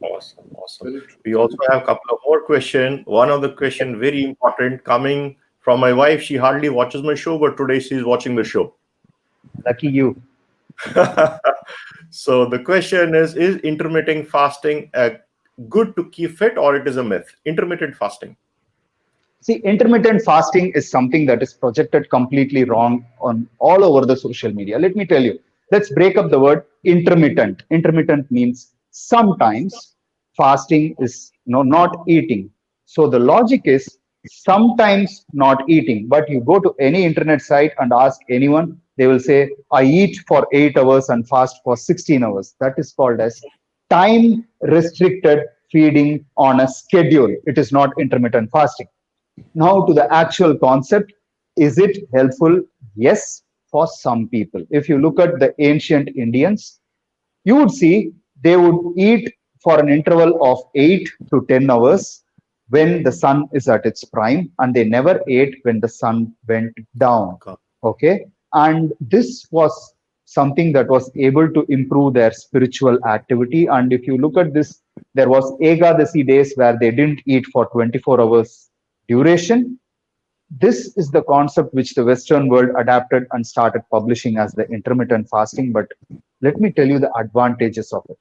Awesome. Awesome. Very true. We also have a couple of more questions. One of the question very important coming from my wife. She hardly watches my show, but today she's watching the show. Lucky you. So the question is intermittent fasting good to keep fit or it is a myth? Intermittent fasting. See, intermittent fasting is something that is projected completely wrong on all over the social media. Let me tell you. Let's break up the word intermittent. Intermittent means sometimes fasting is not eating. So the logic is sometimes not eating. But you go to any internet site and ask anyone, they will say, I eat for 8 hours and fast for 16 hours. That is called as time restricted feeding on a schedule. It is not intermittent fasting. Now to the actual concept, is it helpful? Yes, for some people. If you look at the ancient Indians, you would see they would eat for an interval of 8 to 10 hours when the sun is at its prime, and they never ate when the sun went down. Okay. And this was something that was able to improve their spiritual activity. And if you look at this, there was Ekadasi days where they didn't eat for 24 hours duration. This is the concept which the Western world adapted and started publishing as the intermittent fasting. But let me tell you the advantages of it.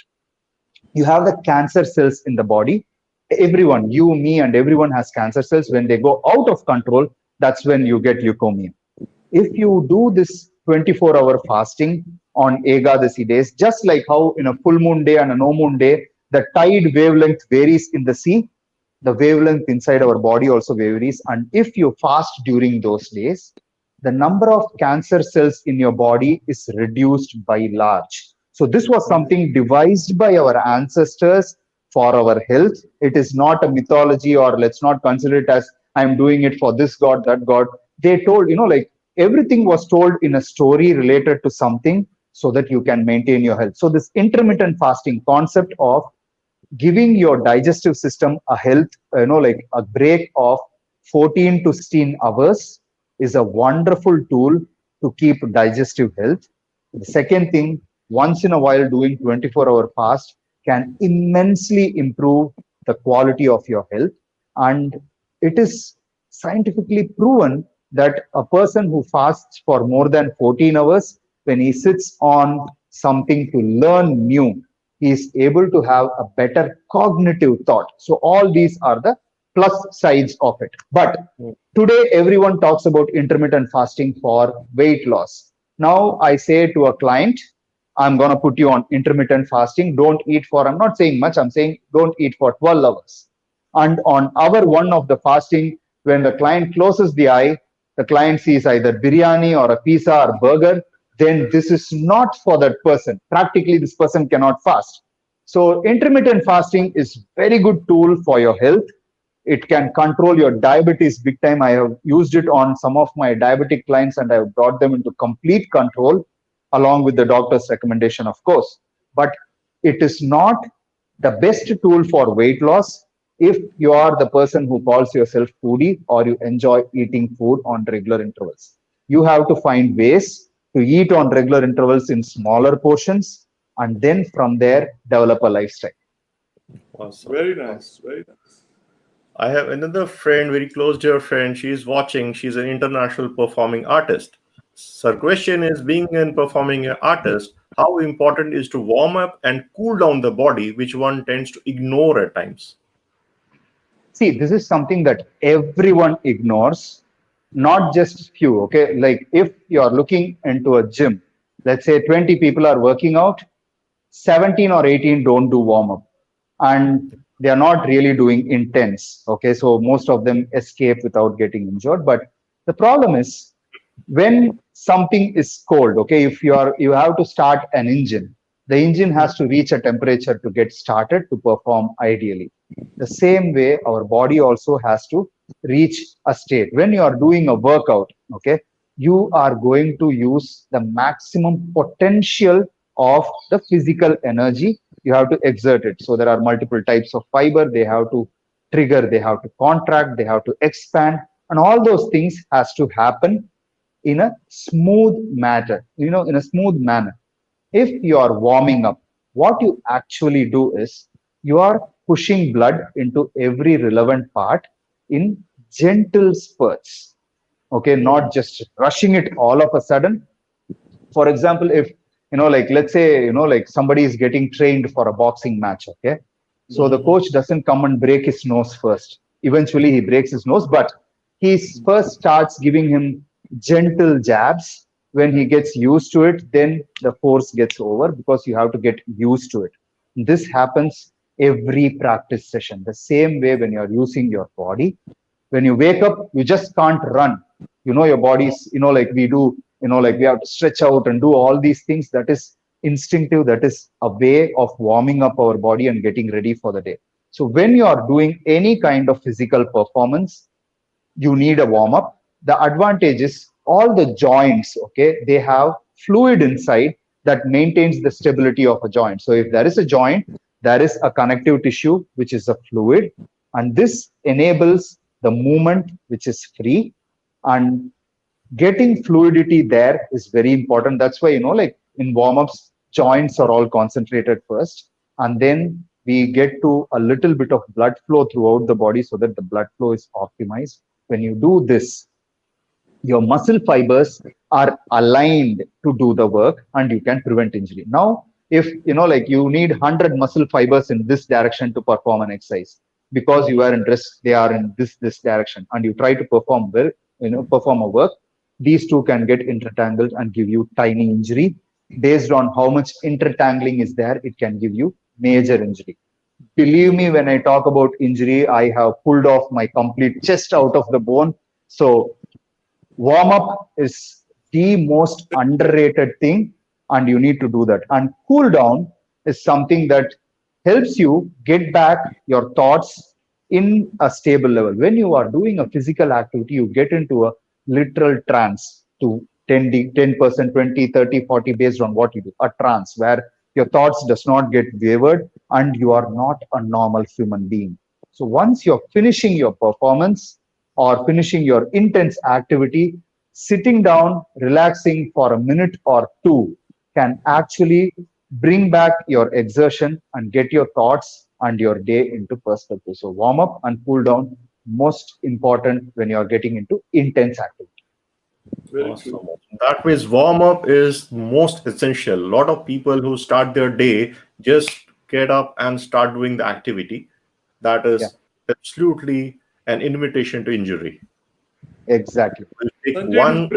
You have the cancer cells in the body. Everyone, you, me, and everyone has cancer cells. When they go out of control, that's when you get leukemia. If you do this 24-hour fasting on Ekadasi days, just like how in a full moon day and a no moon day, the tide wavelength varies in the sea, the wavelength inside our body also varies. And if you fast during those days, the number of cancer cells in your body is reduced by large. So this was something devised by our ancestors for our health. It is not a mythology, or let's not consider it as I'm doing it for this god, that god. They told, like everything was told in a story related to something so that you can maintain your health. So this intermittent fasting concept of giving your digestive system a health, like a break of 14 to 16 hours is a wonderful tool to keep digestive health. The second thing, once in a while doing 24-hour fast can immensely improve the quality of your health. And it is scientifically proven that a person who fasts for more than 14 hours, when he sits on something to learn new, he is able to have a better cognitive thought. So all these are the plus sides of it. But today, everyone talks about intermittent fasting for weight loss. Now I say to a client, I'm going to put you on intermittent fasting. Don't eat for, I'm not saying much, I'm saying don't eat for 12 hours. And on hour 1 of the fasting, when the client closes the eye, the client sees either biryani or a pizza or burger, then this is not for that person. Practically, this person cannot fast. So intermittent fasting is very good tool for your health. It can control your diabetes big time. I have used it on some of my diabetic clients and I have brought them into complete control along with the doctor's recommendation, of course. But it is not the best tool for weight loss if you are the person who calls yourself foodie or you enjoy eating food on regular intervals. You have to find ways to eat on regular intervals in smaller portions, and then from there develop a lifestyle. Awesome. Very nice. Very nice. I have another friend, very close dear friend. She's watching. She's an international performing artist. So her question is, being a performing artist, how important is to warm up and cool down the body, which one tends to ignore at times? See, this is something that everyone ignores, not just few. Okay, like if you are looking into a gym, let's say 20 people are working out, 17 or 18 don't do warm up, and they are not really doing intense. Okay, so most of them escape without getting injured. But the problem is when something is cold. Okay, if you have to start an engine, the engine has to reach a temperature to get started to perform ideally. The same way our body also has to reach a state. When you are doing a workout, okay, you are going to use the maximum potential of the physical energy. You have to exert it. So there are multiple types of fiber. They have to trigger, they have to contract, they have to expand, and all those things has to happen in a smooth manner, in a smooth manner. If you are warming up, what you actually do is you are pushing blood into every relevant part in gentle spurts. Okay, not just rushing it all of a sudden. For example, if like let's say like somebody is getting trained for a boxing match, okay, so the coach doesn't come and break his nose first. Eventually he breaks his nose, but he first starts giving him gentle jabs. When he gets used to it, then the force gets over, because you have to get used to it. This happens every practice session. The same way when you're using your body, when you wake up, you just can't run. Your body's, like we do, like we have to stretch out and do all these things. That is instinctive. That is a way of warming up our body and getting ready for the day. So when you are doing any kind of physical performance, you need a warm up. The advantage is all the joints, okay, they have fluid inside that maintains the stability of a joint. So if there is a joint, there is a connective tissue, which is a fluid, and this enables the movement, which is free. And getting fluidity there is very important. That's why, like in warm-ups, joints are all concentrated first, and then we get to a little bit of blood flow throughout the body so that the blood flow is optimized. When you do this, your muscle fibers are aligned to do the work, and you can prevent injury. Now, if like you need 100 muscle fibers in this direction to perform an exercise, because you are in dress, they are in this direction, and you try to perform well, perform a work, these two can get intertangled and give you tiny injury. Based on how much intertangling is there, it can give you major injury. Believe me, when I talk about injury, I have pulled off my complete chest out of the bone. So warm up is the most underrated thing, and you need to do that. And cool down is something that helps you get back your thoughts in a stable level. When you are doing a physical activity, you get into a literal trance to 10%, 20, 30, 40, based on what you do. A trance where your thoughts does not get wavered and you are not a normal human being. So once you're finishing your performance or finishing your intense activity, sitting down, relaxing for a minute or two can actually bring back your exertion and get your thoughts and your day into perspective. So warm up and cool down, most important when you are getting into intense activity. Very Awesome. true. That means warm up is most essential. A lot of people who start their day just get up and start doing the activity. That is absolutely an invitation to injury. Exactly. We'll take Sanjay is one.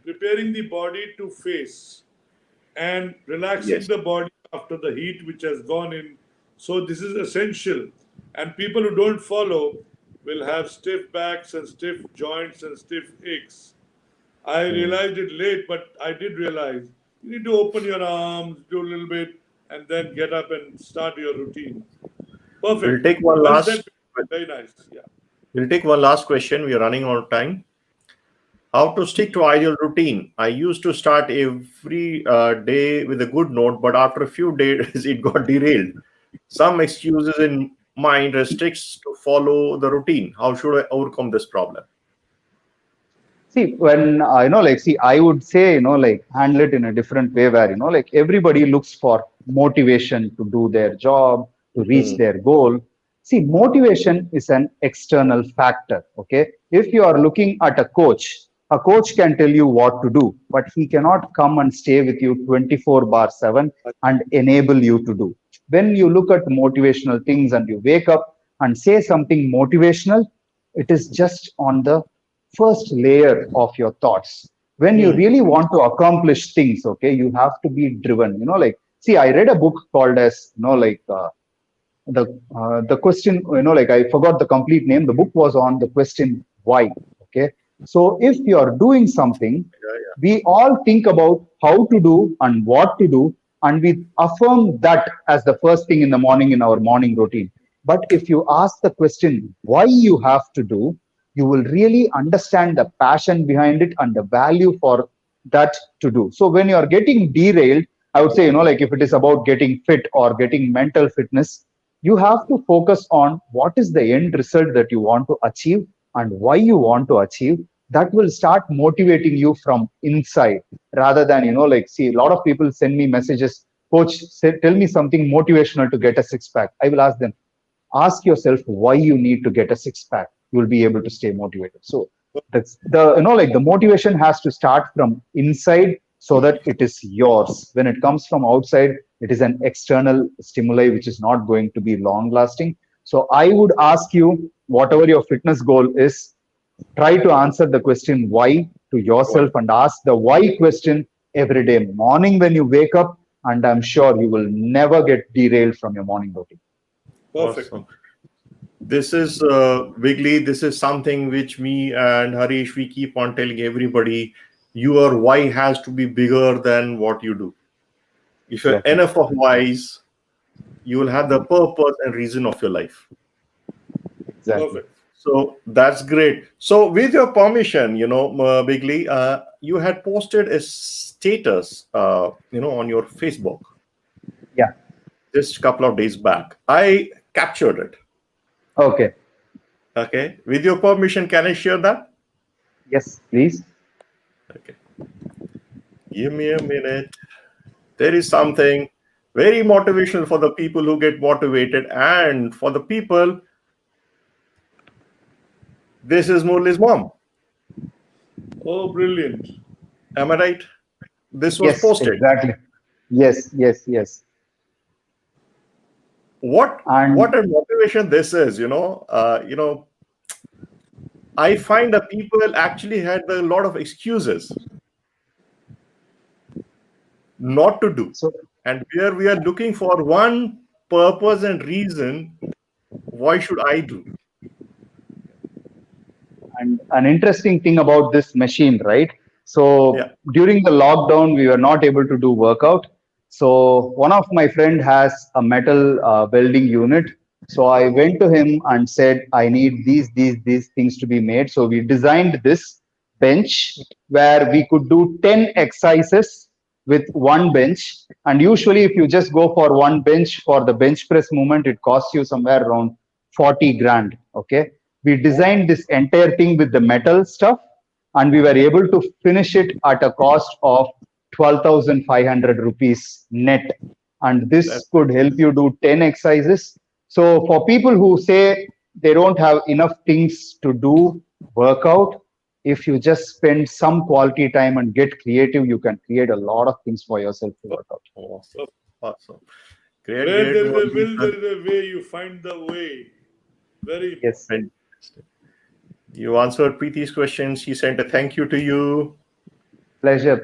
preparing the body to face and relaxing Yes. the body after the heat which has gone in. So this is essential. And people who don't follow will have stiff backs and stiff joints and stiff aches. I realized it late, but I did realize you need to open your arms, do a little bit, and then get up and start your routine. We'll Perfect. take one Well last. said. Very nice. Yeah. We'll take one last question. We are running out of time. How to stick to ideal routine? I used to start every day with a good note, but after a few days, it got derailed. Some excuses in mind restricts to follow the routine. How should I overcome this problem? See, when like, see, I would say, like, handle it in a different way where, like, everybody looks for motivation to do their job, to reach their goal. See, motivation is an external factor. Okay. If you are looking at a coach can tell you what to do, but he cannot come and stay with you 24/7 and enable you to do. When you look at motivational things and you wake up and say something motivational, it is just on the first layer of your thoughts. When you really want to accomplish things, okay, you have to be driven. Like, see, I read a book called as, like, the question, like, I forgot the complete name. The book was on the question why. Okay, so if you are doing something, we all think about how to do and what to do, and we affirm that as the first thing in the morning in our morning routine. But if you ask the question why you have to do, you will really understand the passion behind it and the value for that to do. So when you are getting derailed, I would say, like, if it is about getting fit or getting mental fitness, you have to focus on what is the end result that you want to achieve and why you want to achieve. That will start motivating you from inside, rather than, like, see, a lot of people send me messages coach, tell me something motivational to get a six-pack. I will ask them, ask yourself why you need to get a six-pack. You will be able to stay motivated. So that's the motivation has to start from inside so that it is yours. When it comes from outside, it is an external stimuli which is not going to be long lasting. So I would ask you, whatever your fitness goal is, try to answer the question why to yourself and ask the why question every day morning when you wake up, and I'm sure you will never get derailed from your morning routine. Perfect. Awesome. This is BIGLEE. This is something which me and Harish, we keep on telling everybody. Your why has to be bigger than what you do. If you're Exactly. enough of whys, you will have the purpose and reason of your life. Exactly. Perfect. So that's great. So with your permission, BIGLEE, you had posted a status, on your Facebook. Yeah. Just a couple of days back. I captured it. Okay. Okay. With your permission, can I share that? Yes, please. Okay. Give me a minute. There is something very motivational for the people who get motivated, and for the people, this is Murali's mom. Oh, brilliant. Am I right? This was Yes, posted. exactly. Yes. What a motivation this is, I find that people actually had a lot of excuses not to do. So, And here we are looking for one purpose and reason. Why should I do? and an interesting thing about this machine, right? So Yeah. during the lockdown, we were not able to do workout. So one of my friend has a metal welding unit. So I went to him and said, I need these things to be made. So we designed this bench where we could do 10 exercises with one bench. And usually if you just go for one bench for the bench press movement, it costs you somewhere around 40 grand. Okay. We designed this entire thing with the metal stuff, and we were able to finish it at a cost of 12,500 rupees net. And this could help you do 10 exercises. So for people who say they don't have enough things to do workout, if you just spend some quality time and get creative, you can create a lot of things for yourself to work out. Awesome. Great. Where there is a will, there is a way. You find the way. Very Yes. You answered Preeti's question. She sent a thank you to you. Pleasure.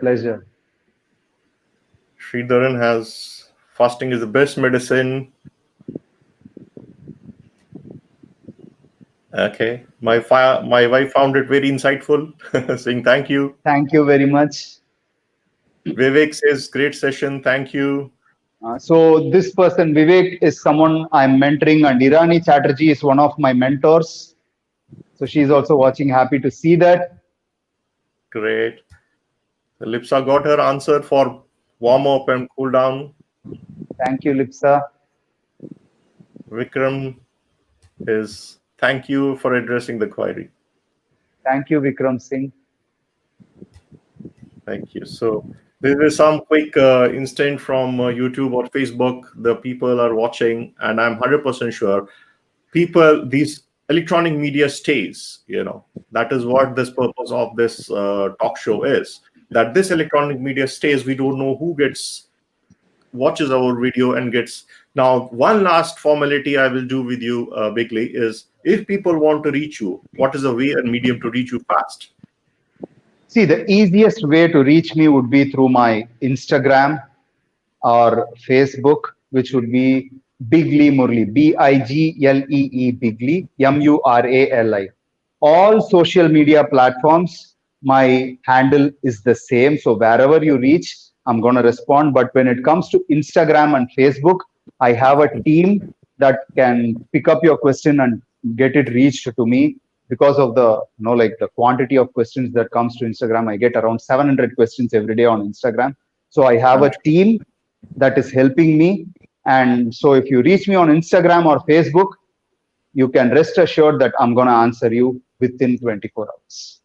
Sridharan has fasting is the best medicine. Okay. My wife found it very insightful, saying thank you. Thank you very much. Vivek says great session. Thank you. So this person, Vivek, is someone I'm mentoring, and Irani Chatterjee is one of my mentors. So she's also watching. Happy to see that. Great. Lipsa got her answer for warm up and cool down. Thank you, Lipsa. Vikram is thank you for addressing the query. Thank you, Vikram Singh. Thank you. So this is some quick instant from YouTube or Facebook. The people are watching, and I'm 100% sure these electronic media stays. That is what this purpose of this talk show is. That this electronic media stays. We don't know who watches our video and gets. Now, one last formality I will do with you, BIGLEE, is if people want to reach you, what is the way and medium to reach you fast? See, the easiest way to reach me would be through my Instagram or Facebook, which would be BIGLEE Murali, BIGLEE BIGLEE, MURALI. All social media platforms, my handle is the same. So wherever you reach, I'm going to respond. But when it comes to Instagram and Facebook, I have a team that can pick up your question and get it reached to me. Because of the the quantity of questions that comes to Instagram, I get around 700 questions every day on Instagram. So I have a team that is helping me. And so if you reach me on Instagram or Facebook, you can rest assured that I'm going to answer you within 24 hours.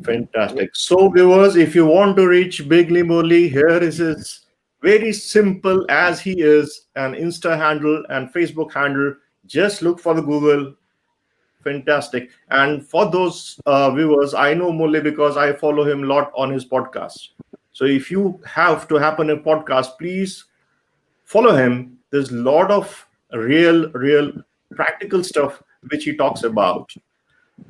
Fantastic. So viewers, if you want to reach BIGLEE Murali, here is his very simple as he is, an Insta handle and Facebook handle. Just look for the Google. Fantastic. And for those viewers, I know Mulle because I follow him a lot on his podcast. So if you have to happen a podcast, please follow him. There's a lot of real practical stuff which he talks about.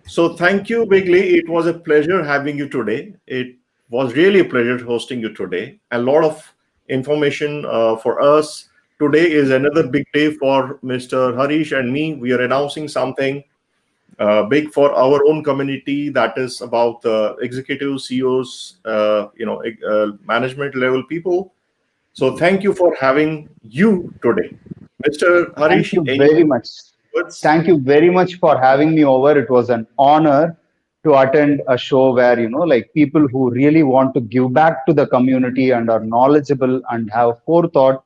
So thank you, BIGLEE. It was a pleasure having you today. It was really a pleasure hosting you today. A lot of information for us. Today is another big day for Mr. Harish and me. We are announcing something big for our own community, that is about executives, CEOs, management level people. So thank you for having you today, Mr. Harish. Thank you very much. Thank you very much for having me over. It was an honor to attend a show where, like people who really want to give back to the community and are knowledgeable and have forethought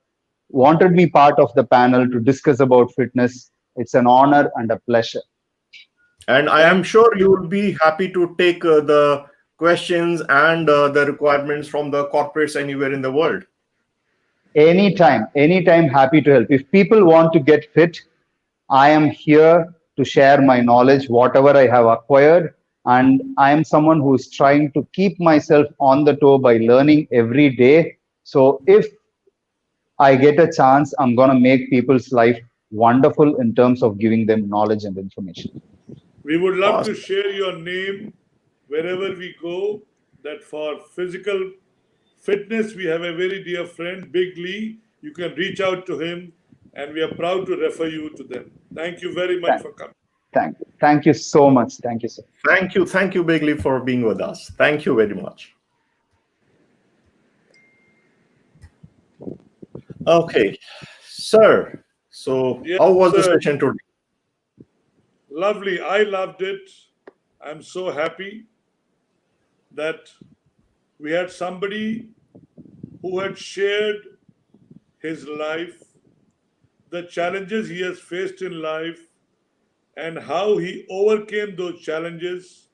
wanted me part of the panel to discuss about fitness. It's an honor and a pleasure. And I am sure you will be happy to take the questions and the requirements from the corporates anywhere in the world. Anytime, happy to help. If people want to get fit, I am here to share my knowledge, whatever I have acquired. And I am someone who is trying to keep myself on the toe by learning every day. So if I get a chance, I'm going to make people's life wonderful in terms of giving them knowledge and information. We would love to share your name wherever we go. That for physical fitness, we have a very dear friend, BIGLEE. You can reach out to him, and we are proud to refer you to them. Thank you very much for coming. Thank you so much. Thank you, sir. Thank you, BIGLEE, for being with us. Thank you very much. Okay, sir. So, yes, how was the session today? Lovely. I loved it. I'm so happy that we had somebody who had shared his life, the challenges he has faced in life, and how he overcame those challenges,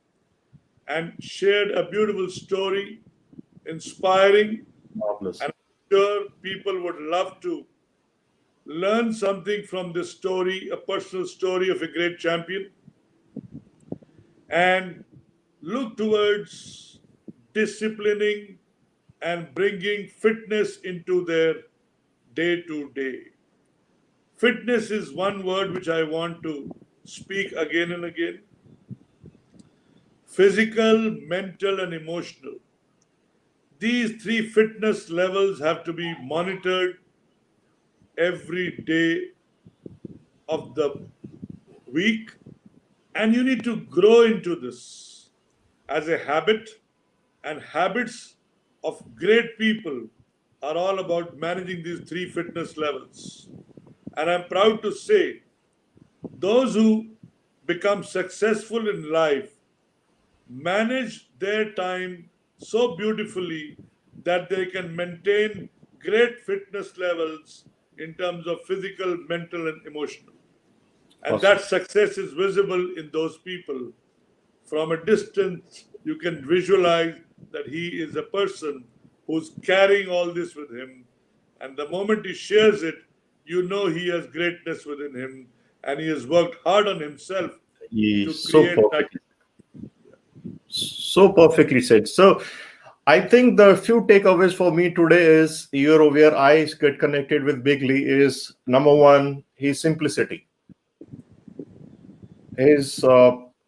and shared a beautiful story, inspiring. Marvelous. And I'm sure people would love to learn something from this story, a personal story of a great champion, and look towards disciplining and bringing fitness into their day-to-day. Fitness is one word which I want to speak again and again. Physical, mental, and emotional. These three fitness levels have to be monitored every day of the week, and you need to grow into this as a habit. And habits of great people are all about managing these three fitness levels. And I'm proud to say those who become successful in life manage their time so beautifully that they can maintain great fitness levels in terms of physical, mental, and emotional. And that success is visible in those people. From a distance, you can visualize that he is a person who's carrying all this with him. And the moment he shares it, you know he has greatness within him, and he has worked hard on himself to create that. So perfectly said. So I think the few takeaways for me today is where I get connected with BIGLEE is, number one, his simplicity, his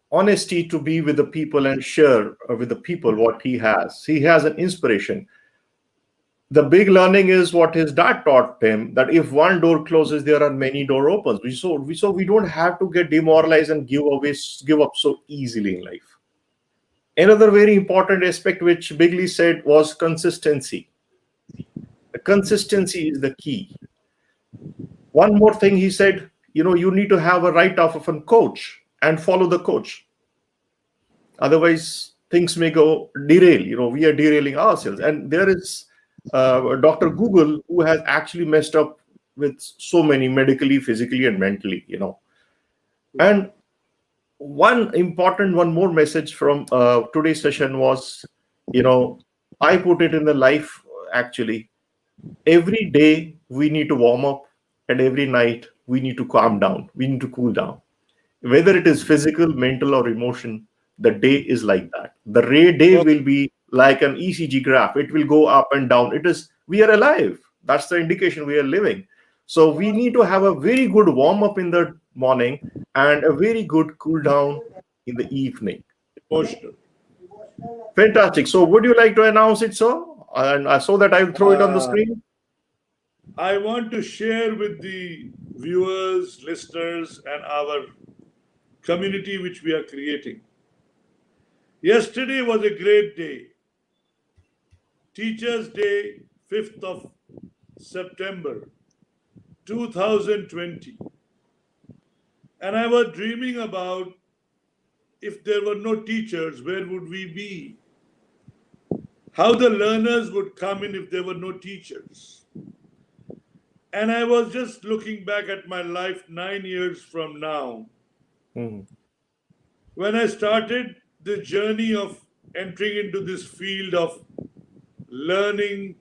honesty to be with the people and share with the people what he has. He has an inspiration. The big learning is what his dad taught him, that if one door closes, there are many door opens. So we don't have to get demoralized and give up so easily in life. Another very important aspect which BIGLEE said was consistency. The consistency is the key. One more thing he said, you need to have a write-off of a coach and follow the coach. Otherwise, things may go derail. We are derailing ourselves. And there is Dr. Google, who has actually messed up with so many medically, physically, and mentally, And one more message from today's session was, I put it in the life, actually, Every day we need to warm up, and every night we need to calm down. We need to cool down. Whether it is physical, mental, or emotion, the day is like that. The day Per- will be like an ECG graph. It will go up and down. It is, we are alive. That's the indication we are living. So we need to have a very good warm up in the morning and a very good cool down in the evening. Emotional. Fantastic. So would you like to announce it, sir? And I saw that I will throw it on the Uh, screen. I want to share with the viewers, listeners, and our community which we are creating. Yesterday was a great day. Teachers' Day, 5th of September 2020. And I was dreaming about if there were no teachers, where would we be? How the learners would come in if there were no teachers. And I was just looking back at my life 9 years from now, Mhm. when I started the journey of entering into this field of learning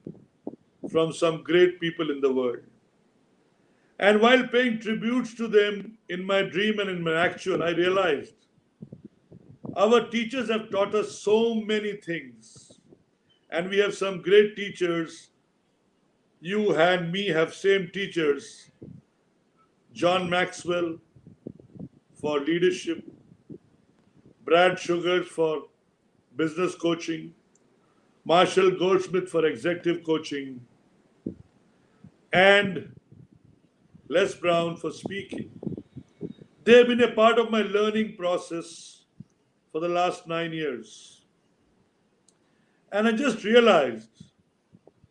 from some great people in the world. And while paying tributes to them in my dream and in my actual, I realized our teachers have taught us so many things. And we have some great teachers. You and me have same teachers. John Maxwell for leadership, Brad Sugars for business coaching, Marshall Goldsmith for executive coaching, and Les Brown for speaking. They have been a part of my learning process for the last 9 years. And I just realized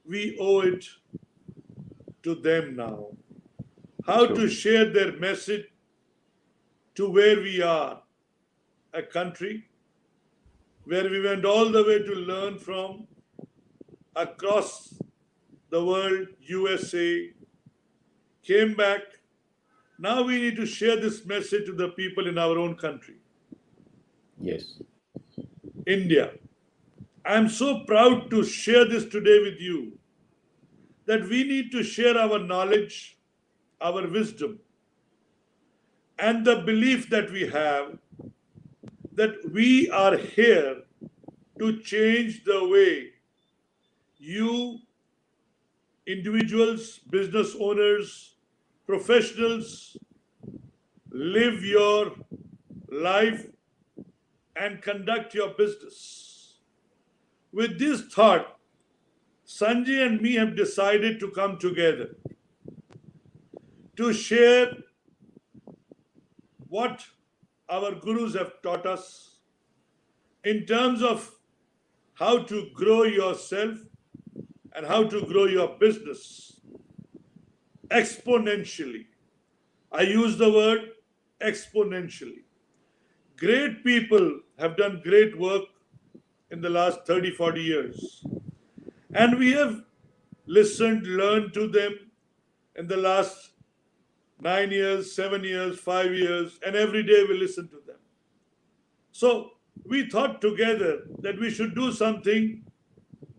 we owe it to them now. How True. to share their message to where we are, a country where we went all the way to learn from across the world, USA, came back. Now we need to share this message to the people in our own country, Yes. India. I'm so proud to share this today with you that we need to share our knowledge, our wisdom, and the belief that we have that we are here to change the way you, individuals, business owners, professionals, live your life and conduct your business. With this thought, Sanjay and me have decided to come together to share what our gurus have taught us in terms of how to grow yourself and how to grow your business exponentially. I use the word exponentially. Great people have done great work in the last 30, 40 years. And we have listened, learned to them in the last 9 years, 7 years, 5 years, and every day we listen to them. So we thought together that we should do something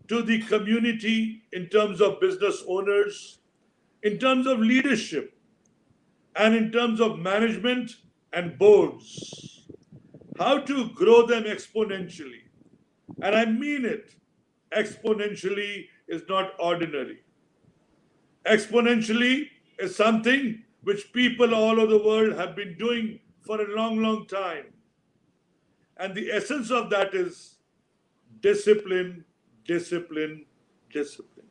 to the community in terms of business owners, in terms of leadership, and in terms of management and boards. How to grow them exponentially. And I mean it. Exponentially is not ordinary. Exponentially is something which people all over the world have been doing for a long, long time. And the essence of that is discipline, discipline, discipline.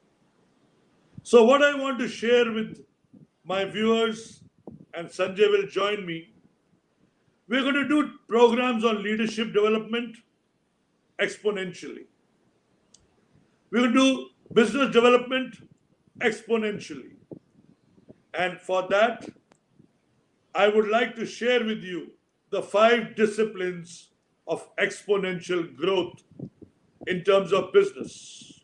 So, what I want to share with my viewers, and Sanjay will join me, we're going to do programs on leadership development exponentially. We're going to do business development exponentially. And for that, I would like to share with you the 5 disciplines of exponential growth in terms of business.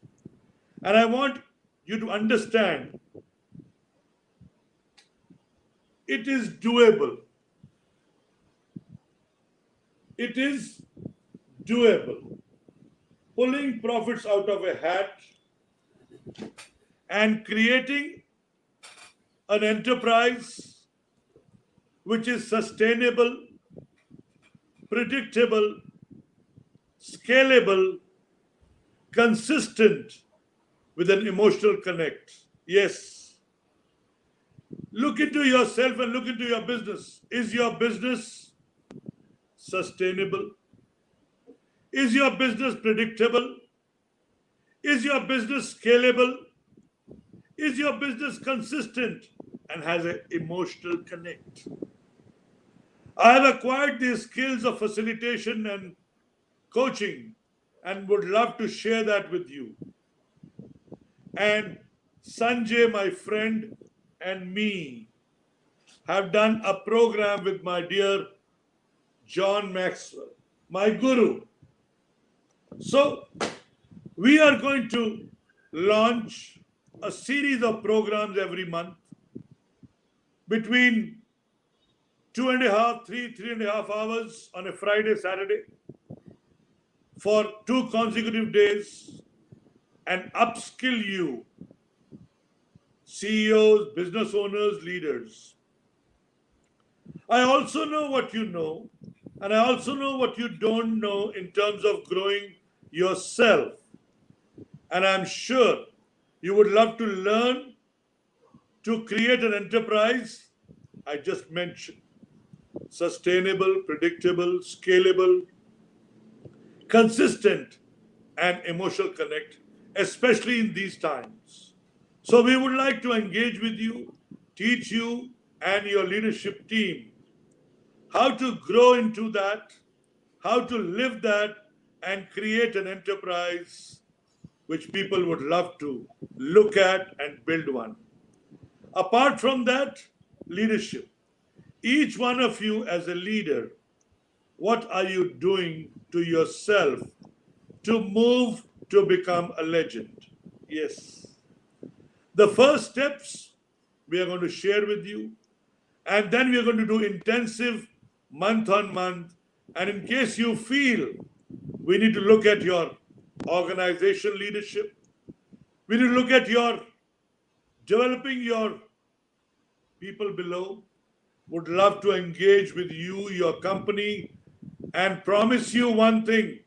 And I want you to understand it is doable. It is doable. Pulling profits out of a hat and creating an enterprise which is sustainable, predictable, scalable, consistent, with an emotional connect. Yes. Look into yourself and look into your business. Is your business sustainable? Is your business predictable? Is your business scalable? Is your business consistent and has an emotional connect? I have acquired these skills of facilitation and coaching and would love to share that with you. And Sanjay, my friend, and me have done a program with my dear John Maxwell, my guru. So we are going to launch a series of programs every month between 2.5, 3.5 hours on a Friday, Saturday for 2 consecutive days and upskill you, CEOs, business owners, leaders. I also know what you know, and I also know what you don't know in terms of growing yourself. And I'm sure you would love to learn to create an enterprise I just mentioned. Sustainable, predictable, scalable, consistent, and emotional connect, especially in these times. So we would like to engage with you, teach you and your leadership team how to grow into that, how to live that, and create an enterprise which people would love to look at and build one. Apart from that, leadership. Each one of you as a leader, what are you doing to yourself to move to become a legend? Yes. The first steps we are going to share with you, and then we are going to do intensive month on month. And in case you feel we need to look at your organization leadership, we need to look at your developing your people below, would love to engage with you, your company, and promise you one thing.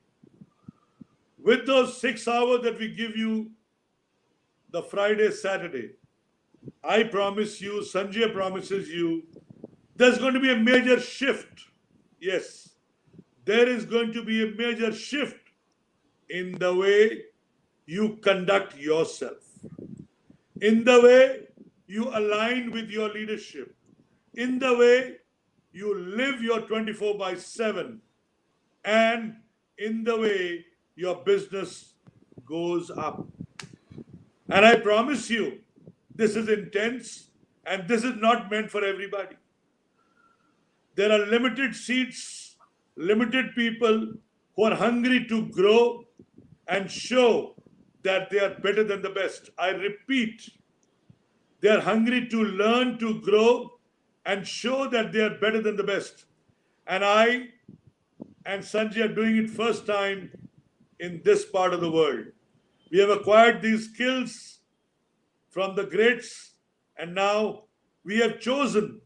With those 6 hours that we give you the Friday, Saturday, I promise you, Sanjay promises you, there's going to be a major shift. Yes, there is going to be a major shift in the way you conduct yourself, in the way you align with your leadership, in the way you live your 24/7, and in the way your business goes up. And I promise you, this is intense and this is not meant for everybody. There are limited seats, limited people who are hungry to grow and show that they are better than the best. I repeat, they are hungry to learn, to grow, and show that they are better than the best. And I and Sanjay are doing it first time in this part of the world. We have acquired these skills from the greats, and now we have chosen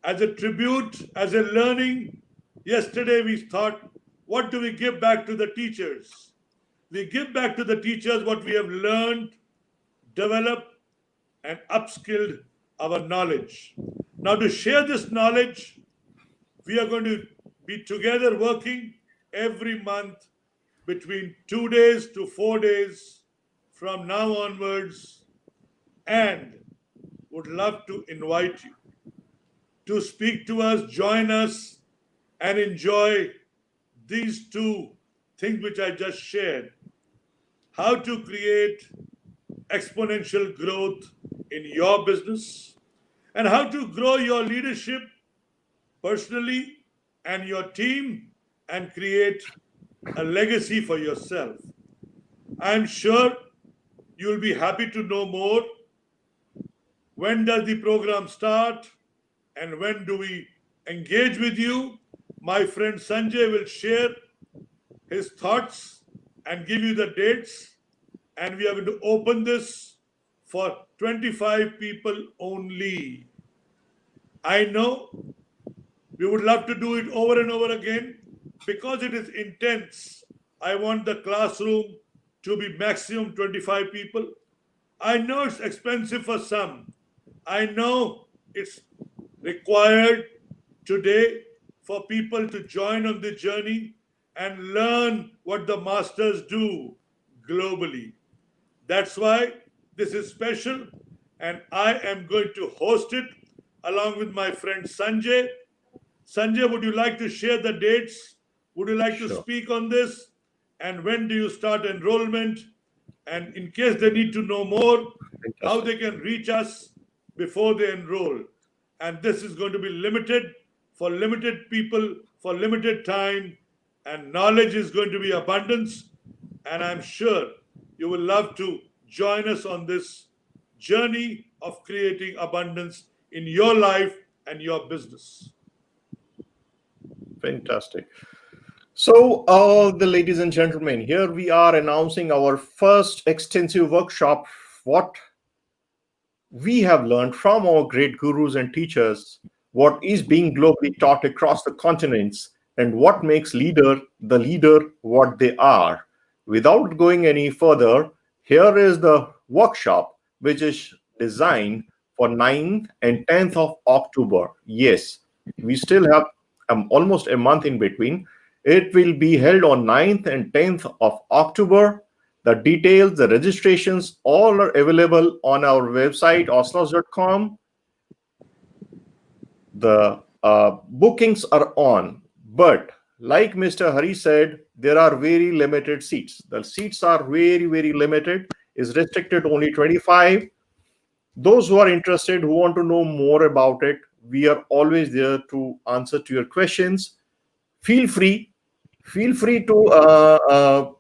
as a tribute, as a learning. Yesterday we thought, what do we give back to the teachers? We give back to the teachers what we have learned, developed, and upskilled our knowledge. Now, to share this knowledge, we are going to be together working every month between 2 days to 4 days from now onwards, and would love to invite you to speak to us, join us, and enjoy these 2 things which I just shared. How to create exponential growth in your business, and how to grow your leadership personally and your team and create a legacy for yourself. I'm sure you'll be happy to know more. When does the program start and when do we engage with you? My friend Sanjay will share his thoughts and give you the dates, and we are going to open this for 25 people only. I know we would love to do it over and over again because it is intense. I want the classroom to be maximum 25 people. I know it's expensive for some. I know it's required today for people to join on the journey and learn what the masters do globally. That's why this is special, and I am going to host it along with my friend Sanjay. Sanjay, would you like to share the dates? Would you like to Sure. speak on this? And when do you start enrollment? And in case they need to know more, how they can reach us before they enroll. And this is going to be limited for limited people for limited time, and knowledge is going to be abundance. And I'm sure you will love to join us on this journey of creating abundance in your life and your business. Fantastic. So, the ladies and gentlemen, here we are announcing our first extensive workshop. What we have learned from our great gurus and teachers, what is being globally taught across the continents, and what makes the leader what they are. Without going any further, here is the workshop which is designed for 9th and 10th of October. Yes, we still have almost a month in between. It will be held on 9th and 10th of October. The details, the registrations, all are available on our website, oslaast.com. The bookings are on, but like Mr. Hari said, there are very limited seats. The seats are very, very limited. Is restricted only 25. Those who are interested, who want to know more about it, we are always there to answer to your questions. Feel free to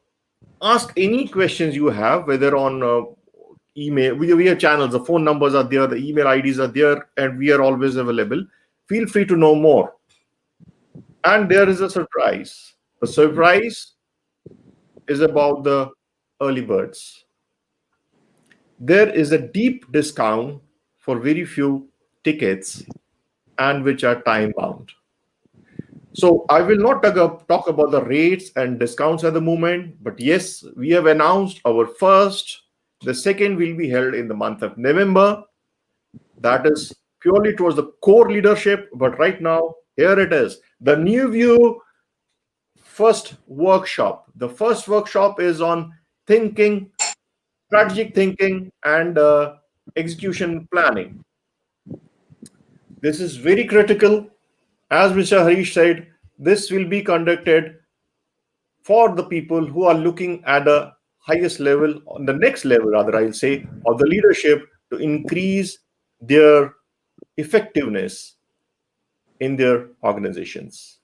ask any questions you have, whether on email. We have channels, the phone numbers are there, the email IDs are there, and we are always available. Feel free to know more. And there is a surprise. The surprise is about the early birds. There is a deep discount for very few tickets, and which are time bound. So I will not talk about the rates and discounts at the moment, but yes, we have announced our first. The second will be held in the month of November. That is purely towards the core leadership. But right now, here it is. The New View first workshop. The first workshop is on thinking, strategic thinking, and execution planning. This is very critical. As Mr. Harish said, this will be conducted for the people who are looking at the highest level, on the next level, rather, I'll say, of the leadership to increase their effectiveness in their organizations.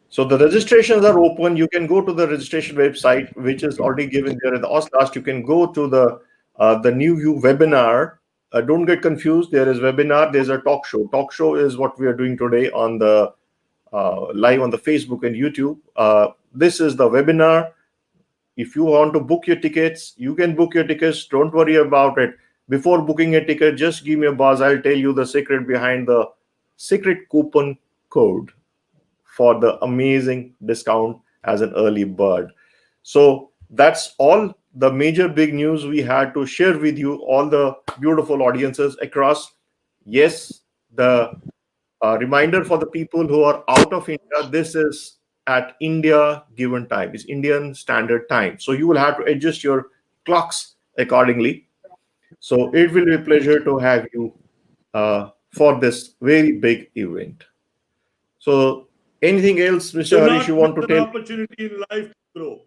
So the registrations are open. You can go to the registration website, which is already given there in the Oslaast. You can go to the New View webinar. Don't get confused. There is webinar. There's a talk show. Talk show is what we are doing today on the live on the Facebook and YouTube. This is the webinar. If you want to book your tickets, you can book your tickets. Don't worry about it. Before booking a ticket, just give me a buzz. I'll tell you the secret behind the secret coupon code for the amazing discount as an early bird. So that's all the major big news we had to share with you, all the beautiful audiences across. Yes, the reminder for the people who are out of India, this is at India given time. It's Indian Standard Time. So you will have to adjust your clocks accordingly. So it will be a pleasure to have you for this very big event. So anything else, Mr. Harish, you want to tell? Opportunity in life to grow.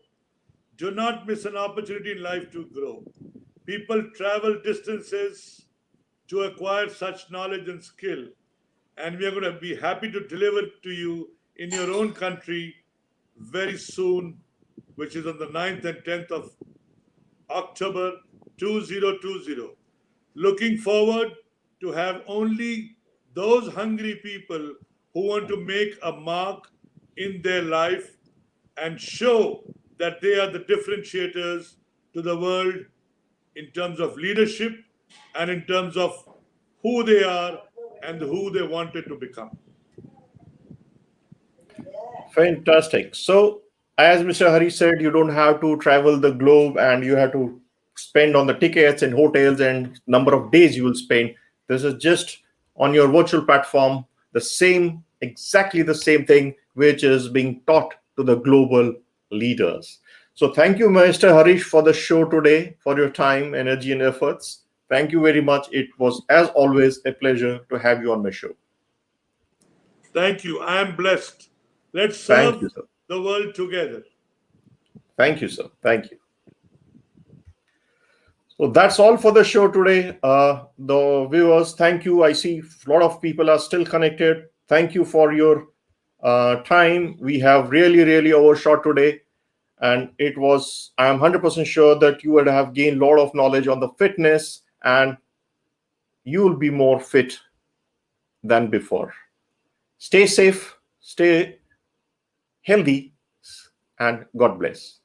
Do not miss an opportunity in life to grow. People travel distances to acquire such knowledge and skill, and we are going to be happy to deliver it to you in your own country very soon, which is on the 9th and 10th of October 2020. Looking forward to have only those hungry people who want to make a mark in their life and show that they are the differentiators to the world in terms of leadership and in terms of who they are and who they wanted to become. Fantastic. So, as Mr. Hari said, you don't have to travel the globe and you have to spend on the tickets and hotels and number of days you will spend. This is just on your virtual platform, the same, exactly the same thing, which is being taught to the global leaders. So thank you, Mr. Harish, for the show today, for your time, energy, and efforts. Thank you very much. It was, as always, a pleasure to have you on my show. Thank you. I am blessed. Let's Thank serve you, sir. the world together. Thank you, sir. Thank you. So that's all for the show today. The viewers, thank you. I see a lot of people are still connected. Thank you for your time. We have really overshot today. And it was, I am 100% sure that you would have gained a lot of knowledge on the fitness and you will be more fit than before. Stay safe, stay healthy, and God bless.